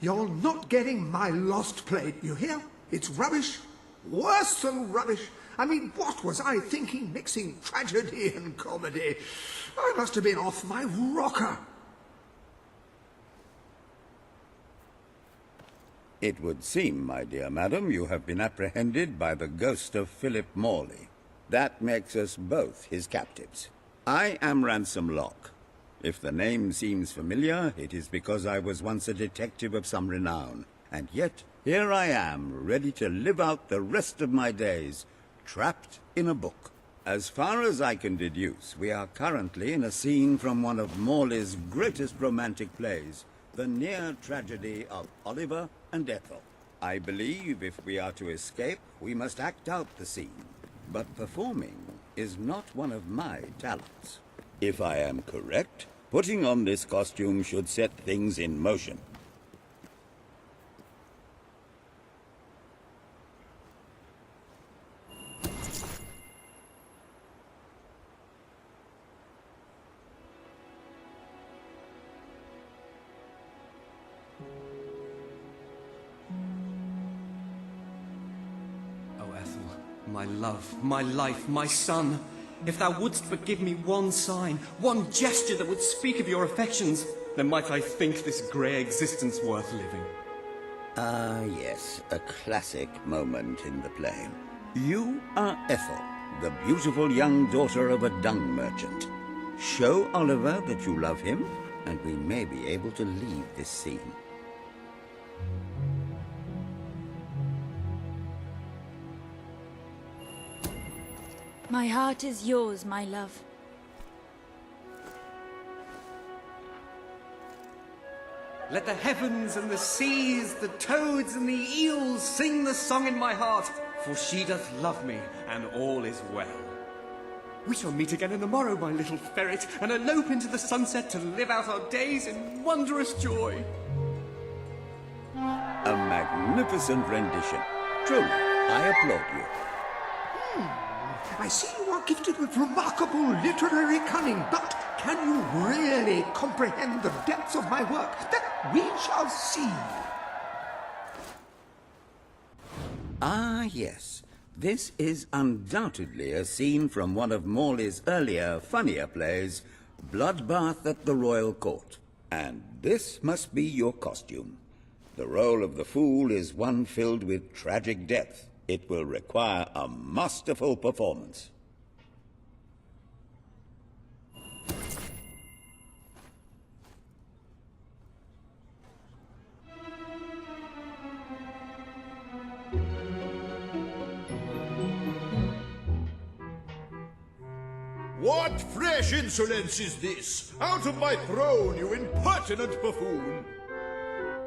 You're not getting my lost plate, you hear? It's rubbish. Worse than rubbish. I mean, what was I thinking mixing tragedy and comedy? I must have been off my rocker. It would seem, my dear madam, you have been apprehended by the ghost of Philip Morley. That makes us both his captives. I am Ransom Locke. If the name seems familiar, it is because I was once a detective of some renown. And yet, here I am, ready to live out the rest of my days, trapped in a book. As far as I can deduce, we are currently in a scene from one of Morley's greatest romantic plays, the near tragedy of Oliver and Ethel. I believe if we are to escape, we must act out the scene. But performing is not one of my talents. If I am correct, putting on this costume should set things in motion. Oh, Ethel, my love, my life, my son. If thou wouldst but give me one sign, one gesture that would speak of your affections, then might I think this grey existence worth living. Ah, yes, a classic moment in the play. You are Ethel, the beautiful young daughter of a dung merchant. Show Oliver that you love him, and we may be able to leave this scene. My heart is yours, my love. Let the heavens and the seas, the toads and the eels sing the song in my heart, for she doth love me, and all is well. We shall meet again in the morrow, my little ferret, and elope into the sunset to live out our days in wondrous joy. A magnificent rendition. Truly, I applaud you. I see you are gifted with remarkable literary cunning, but can you really comprehend the depths of my work? That we shall see. Ah, yes. This is undoubtedly a scene from one of Morley's earlier, funnier plays, Bloodbath at the Royal Court. And this must be your costume. The role of the fool is one filled with tragic depth. It will require a masterful performance. What fresh insolence is this? Out of my throne, you impertinent buffoon!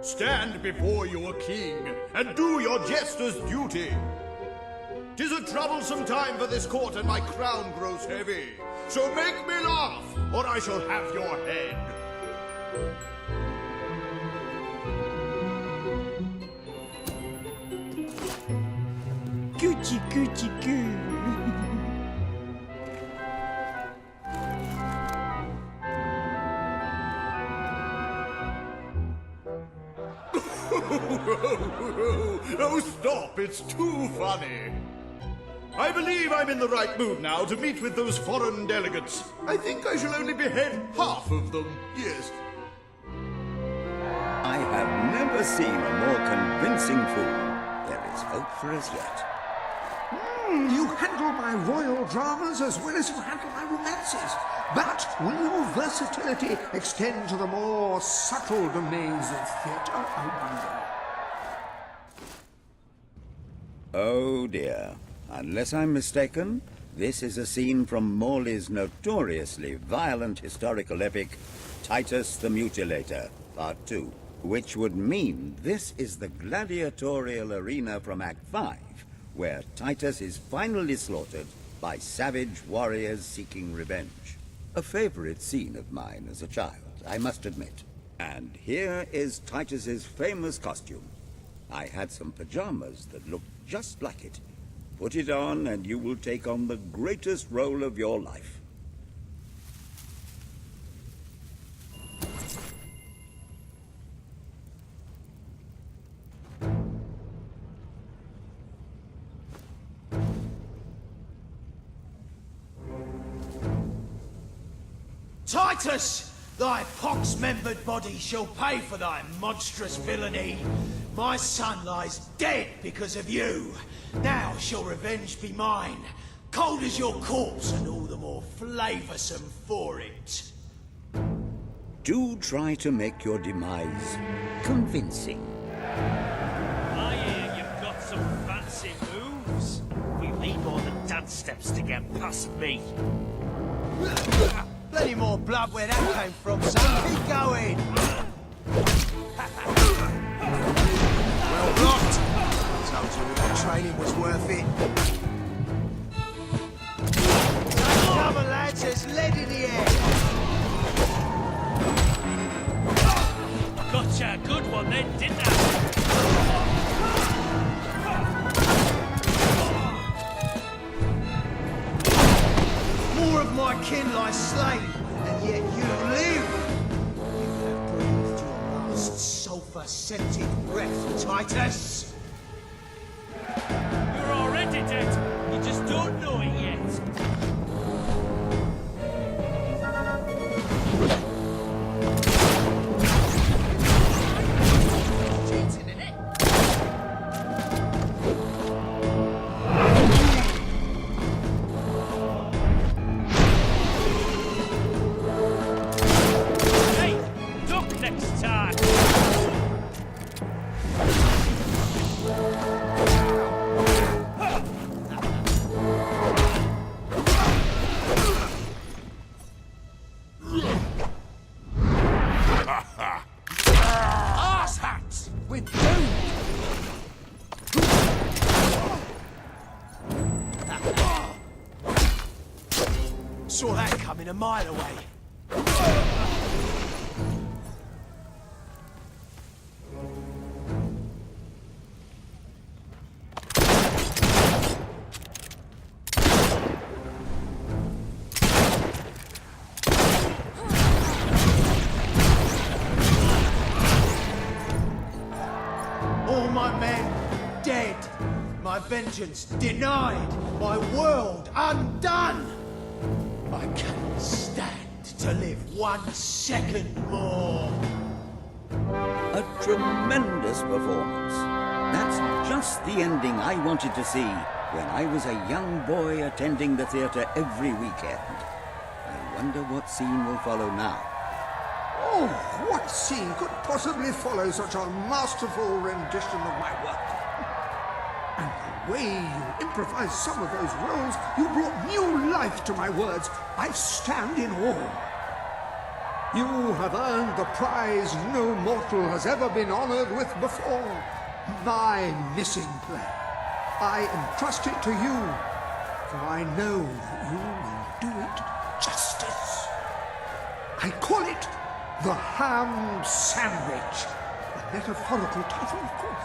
Stand before your king, and do your jester's duty. 'Tis a troublesome time for this court, and my crown grows heavy. So make me laugh, or I shall have your head. Coochie coochie coo. Oh, stop, it's too funny. I believe I'm in the right mood now to meet with those foreign delegates. I think I shall only behead half of them, yes. I have never seen a more convincing fool. There is hope for us yet. You handle my royal dramas as well as you handle my romances. But will your versatility extend to the more subtle domains of theatre, I wonder? Oh dear. Unless I'm mistaken, this is a scene from Morley's notoriously violent historical epic, Titus the Mutilator, Part 2. Which would mean this is the gladiatorial arena from Act 5, where Titus is finally slaughtered by savage warriors seeking revenge. A favorite scene of mine as a child, I must admit. And here is Titus's famous costume. I had some pajamas that looked just like it. Put it on and you will take on the greatest role of your life. Titus! Thy pox-membered body shall pay for thy monstrous villainy. My son lies dead because of you. Now shall revenge be mine. Cold as your corpse and all the more flavoursome for it. Do try to make your demise convincing. I hear you've got some fancy moves. We need more than dance steps to get past me. Plenty more blood where that came from, son. Keep going. Well blocked. Told you that training was worth it. Cover, lads, there's lead in the air. Gotcha a good one then, didn't I? More of my kin lie slain, and yet you live. You have breathed your last sulphur-scented breath, Titus. You're already dead. You just don't know it yet. Saw that coming a mile away. All my men dead. My vengeance denied. My world undone. I can't stand to live 1 second more. A tremendous performance. That's just the ending I wanted to see when I was a young boy attending the theatre every weekend. I wonder what scene will follow now. Oh, what scene could possibly follow such a masterful rendition of my work? And the way you improvised some of those roles, you brought new life to my words. I stand in awe. You have earned the prize no mortal has ever been honored with before. My missing play. I entrust it to you, for I know that you will do it justice. I call it the ham sandwich. A metaphorical title, of course.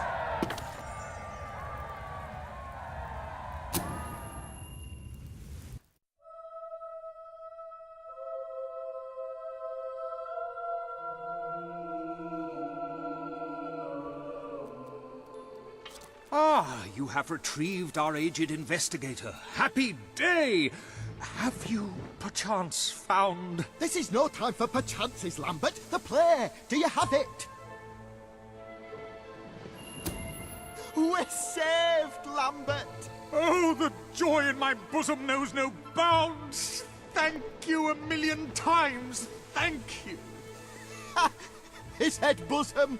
Ah, you have retrieved our aged investigator. Happy day! Have you, perchance, found... This is no time for perchances, Lambert. The play! Do you have it? We're saved, Lambert! Oh, the joy in my bosom knows no bounds! Thank you a million times! Thank you! His head bosom!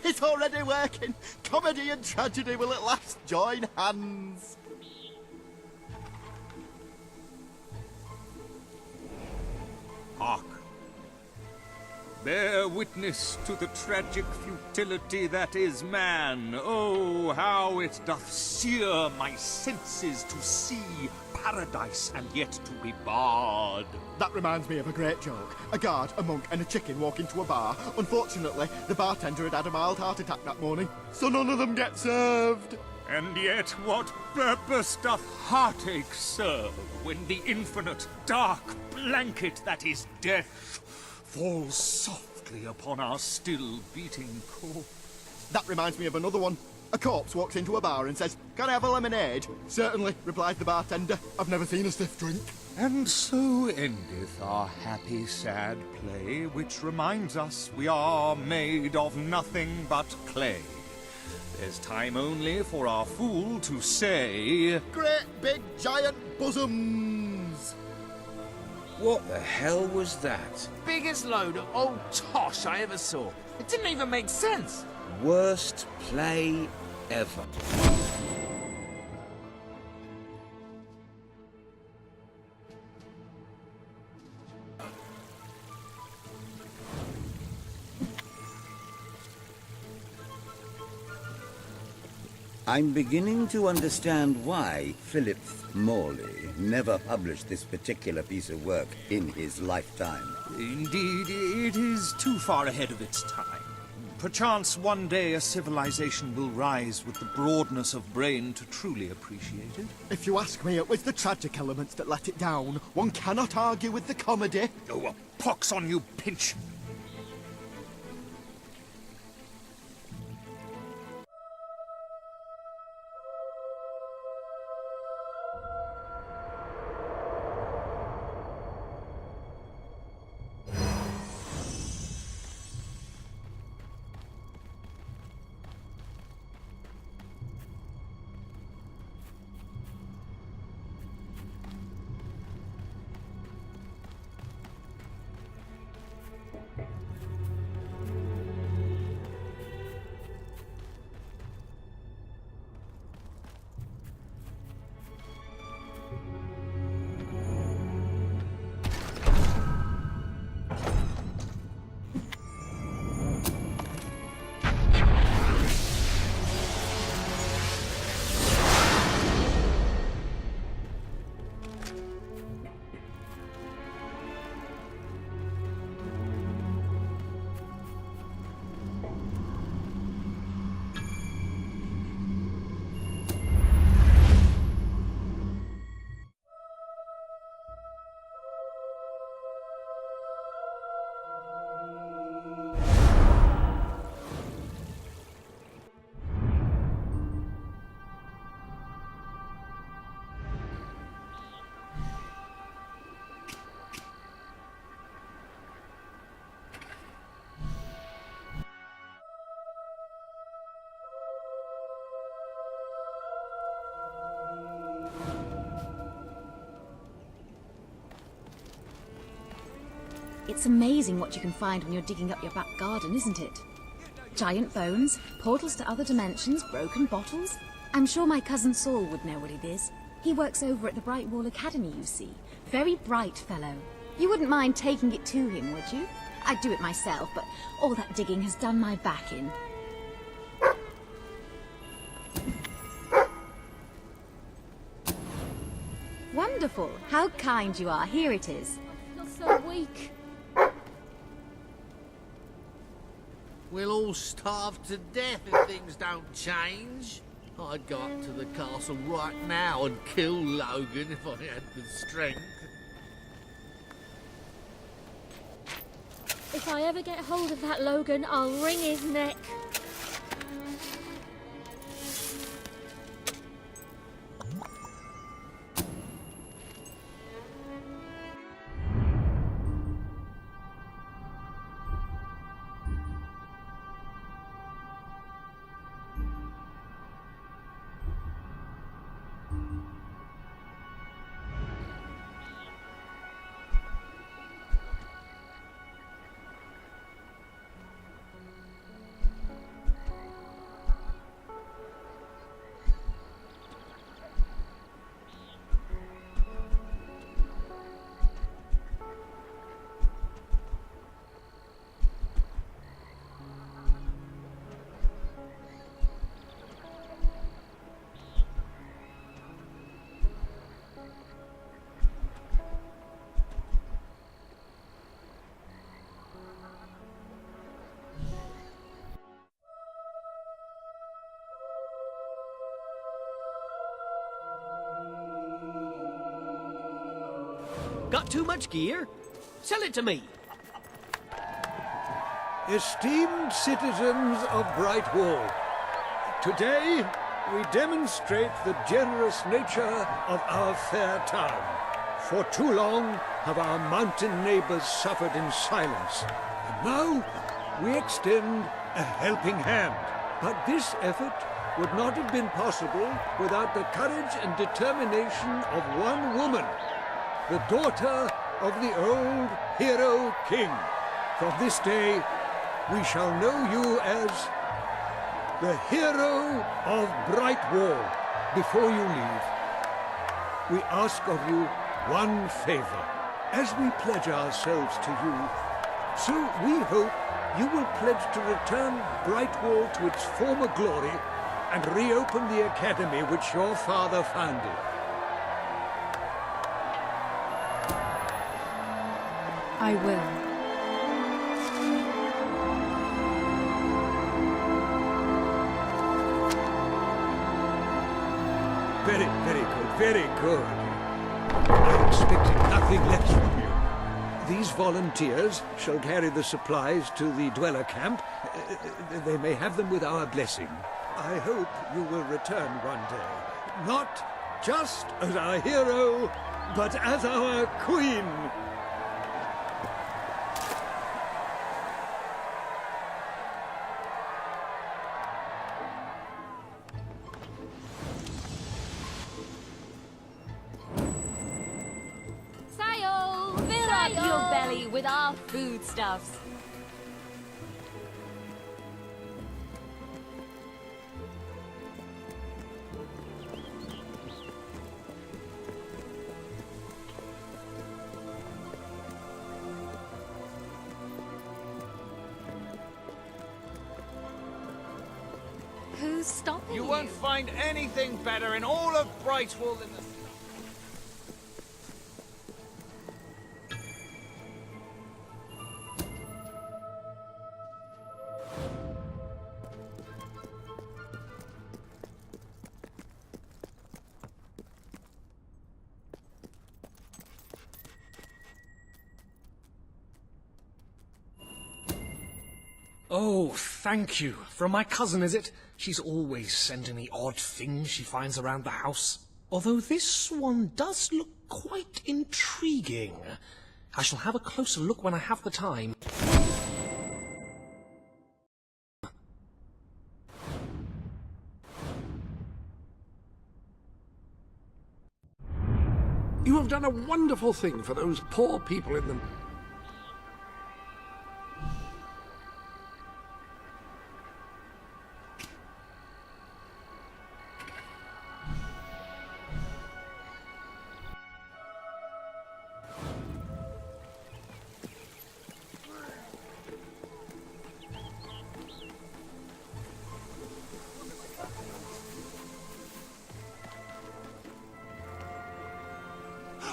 It's already working! Comedy and tragedy will at last join hands! Hark! Bear witness to the tragic futility that is man. Oh, how it doth sear my senses to see paradise and yet to be barred. That reminds me of a great joke. A guard, a monk, and a chicken walk into a bar. Unfortunately, the bartender had a mild heart attack that morning, so none of them get served. And yet what purpose doth heartache serve when the infinite dark blanket that is death falls softly upon our still beating corpse? That reminds me of another one. A corpse walks into a bar and says, "Can I have a lemonade?" "Certainly," replies the bartender. "I've never seen a stiff drink." And so endeth our happy sad play, which reminds us we are made of nothing but clay. There's time only for our fool to say... Great big giant bosoms! What the hell was that? Biggest load of old tosh I ever saw. It didn't even make sense. Worst play ever. I'm beginning to understand why Philip Morley never published this particular piece of work in his lifetime. Indeed, it is too far ahead of its time. Perchance one day a civilization will rise with the broadness of brain to truly appreciate it. If you ask me, it was the tragic elements that let it down. One cannot argue with the comedy. Oh, a pox on you, Pinch! It's amazing what you can find when you're digging up your back garden, isn't it? Giant bones, portals to other dimensions, broken bottles, I'm sure my cousin Saul would know what it is. He works over at the Brightwall Academy, you see. Very bright fellow. You wouldn't mind taking it to him, would you? I'd do it myself, but all that digging has done my back in. Wonderful. How kind you are. Here it is. You're so weak. We'll all starve to death if things don't change. I'd go up to the castle right now and kill Logan if I had the strength. If I ever get hold of that Logan, I'll wring his neck. Got too much gear? Sell it to me. Esteemed citizens of Brightwall, today we demonstrate the generous nature of our fair town. For too long have our mountain neighbors suffered in silence, and now we extend a helping hand. But this effort would not have been possible without the courage and determination of one woman, the daughter of the old hero king. From this day, we shall know you as the hero of Brightwall. Before you leave, we ask of you one favor. As we pledge ourselves to you, so we hope you will pledge to return Brightwall to its former glory and reopen the academy which your father founded. I will. Very, very good, very good. I expected nothing less from you. These volunteers shall carry the supplies to the dweller camp. They may have them with our blessing. I hope you will return one day, not just as our hero, but as our queen. Fill up your belly with our foodstuffs. Who's stopping you? You won't find anything better in all of Brightwall than the... Oh, thank you. From my cousin, is it? She's always sending me odd things she finds around the house. Although this one does look quite intriguing. I shall have a closer look when I have the time. You have done a wonderful thing for those poor people in the...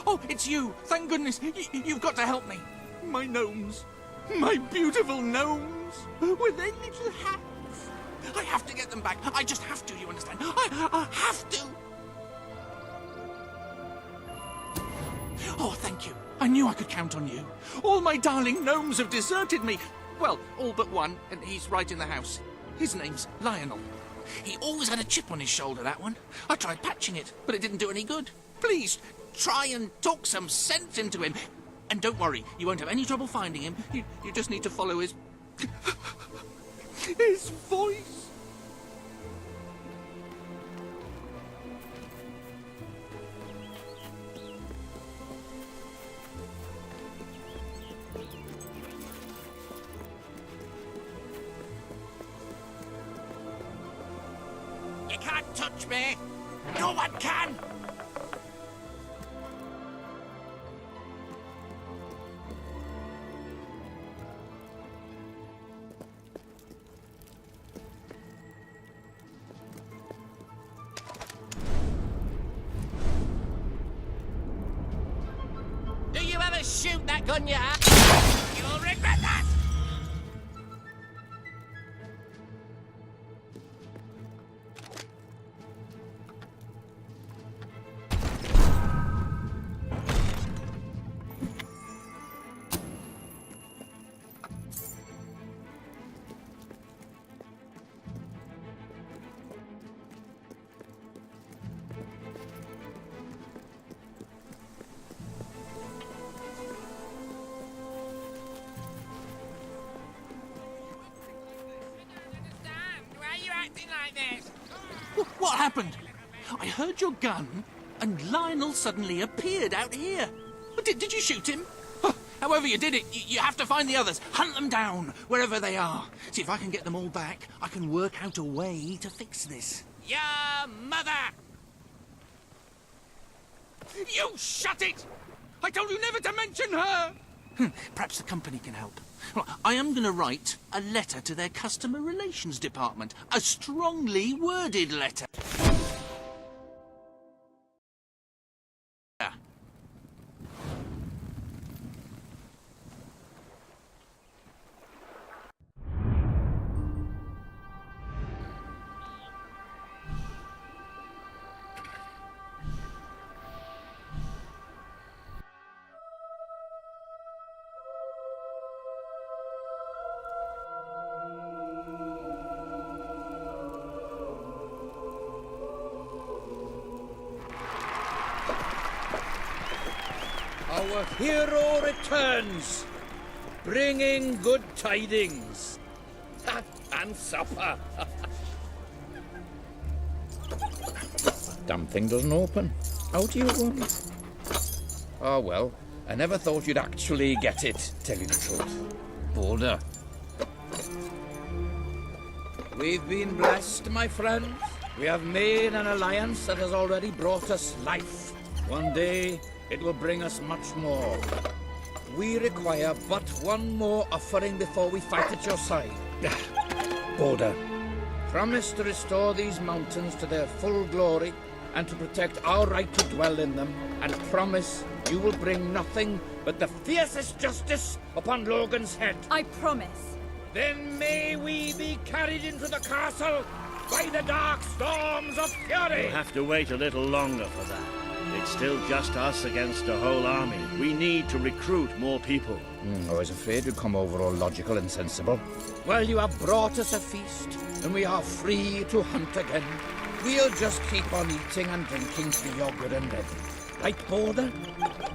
Oh, it's you! Thank goodness! You've got to help me! My gnomes! My beautiful gnomes! With their little hats! I have to get them back! I just have to, you understand? I have to! Oh, thank you. I knew I could count on you. All my darling gnomes have deserted me. Well, all but one, and he's right in the house. His name's Lionel. He always had a chip on his shoulder, that one. I tried patching it, but it didn't do any good. Please, try and talk some sense into him. And don't worry, you won't have any trouble finding him. You just need to follow his... his voice. You can't touch me! No one can! Do you ever shoot that gun you have? You'll regret that! What happened? I heard your gun, and Lionel suddenly appeared out here. Did you shoot him? However you did it, you have to find the others. Hunt them down, wherever they are. See if I can get them all back. I can work out a way to fix this. Your mother! You shut it! I told you never to mention her! Perhaps the company can help. Well, I am going to write a letter to their customer relations department. A strongly worded letter. Our hero returns, bringing good tidings. And supper. Damn thing doesn't open. How do you open? Oh well, I never thought you'd actually get it, tell you the truth. Boulder. We've been blessed, my friends. We have made an alliance that has already brought us life. One day, it will bring us much more. We require but one more offering before we fight at your side. Boulder, promise to restore these mountains to their full glory and to protect our right to dwell in them, and promise you will bring nothing but the fiercest justice upon Logan's head. I promise. Then may we be carried into the castle by the dark storms of fury. You'll have to wait a little longer for that. It's still just us against a whole army. We need to recruit more people. I was afraid you'd come over all logical and sensible. Well, you have brought us a feast, and we are free to hunt again. We'll just keep on eating and drinking till you're good and ready. Right, Border?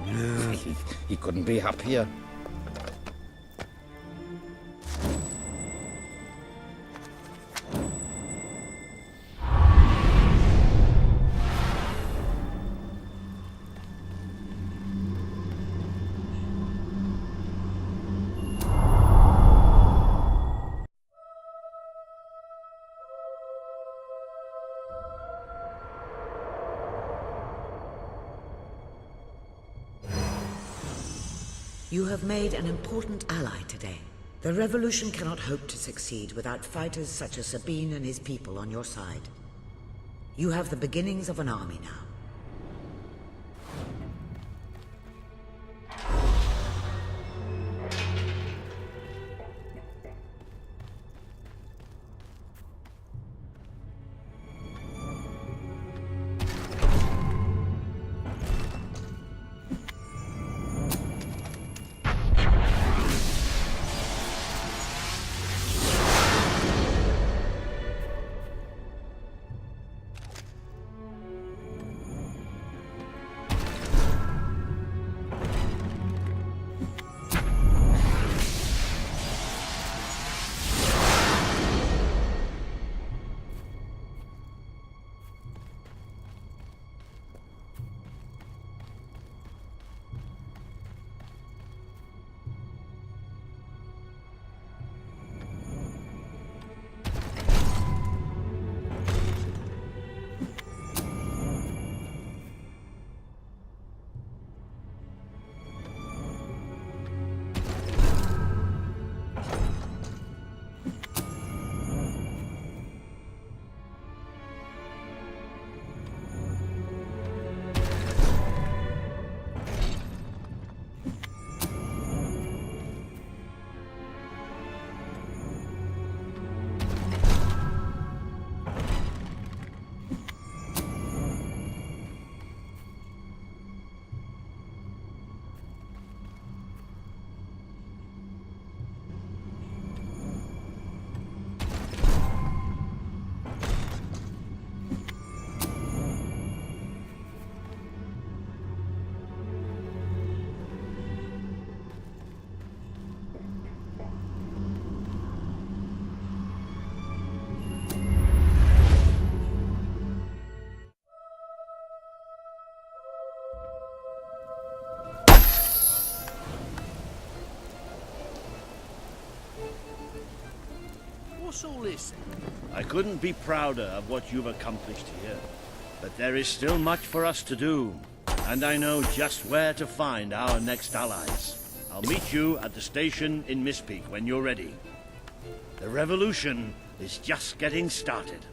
Yeah. He couldn't be happier. You have made an important ally today. The revolution cannot hope to succeed without fighters such as Sabine and his people on your side. You have the beginnings of an army now. all listen. I couldn't be prouder of what you've accomplished here. But there is still much for us to do, and I know just where to find our next allies. I'll meet you at the station in Mistpeak when you're ready. The revolution is just getting started.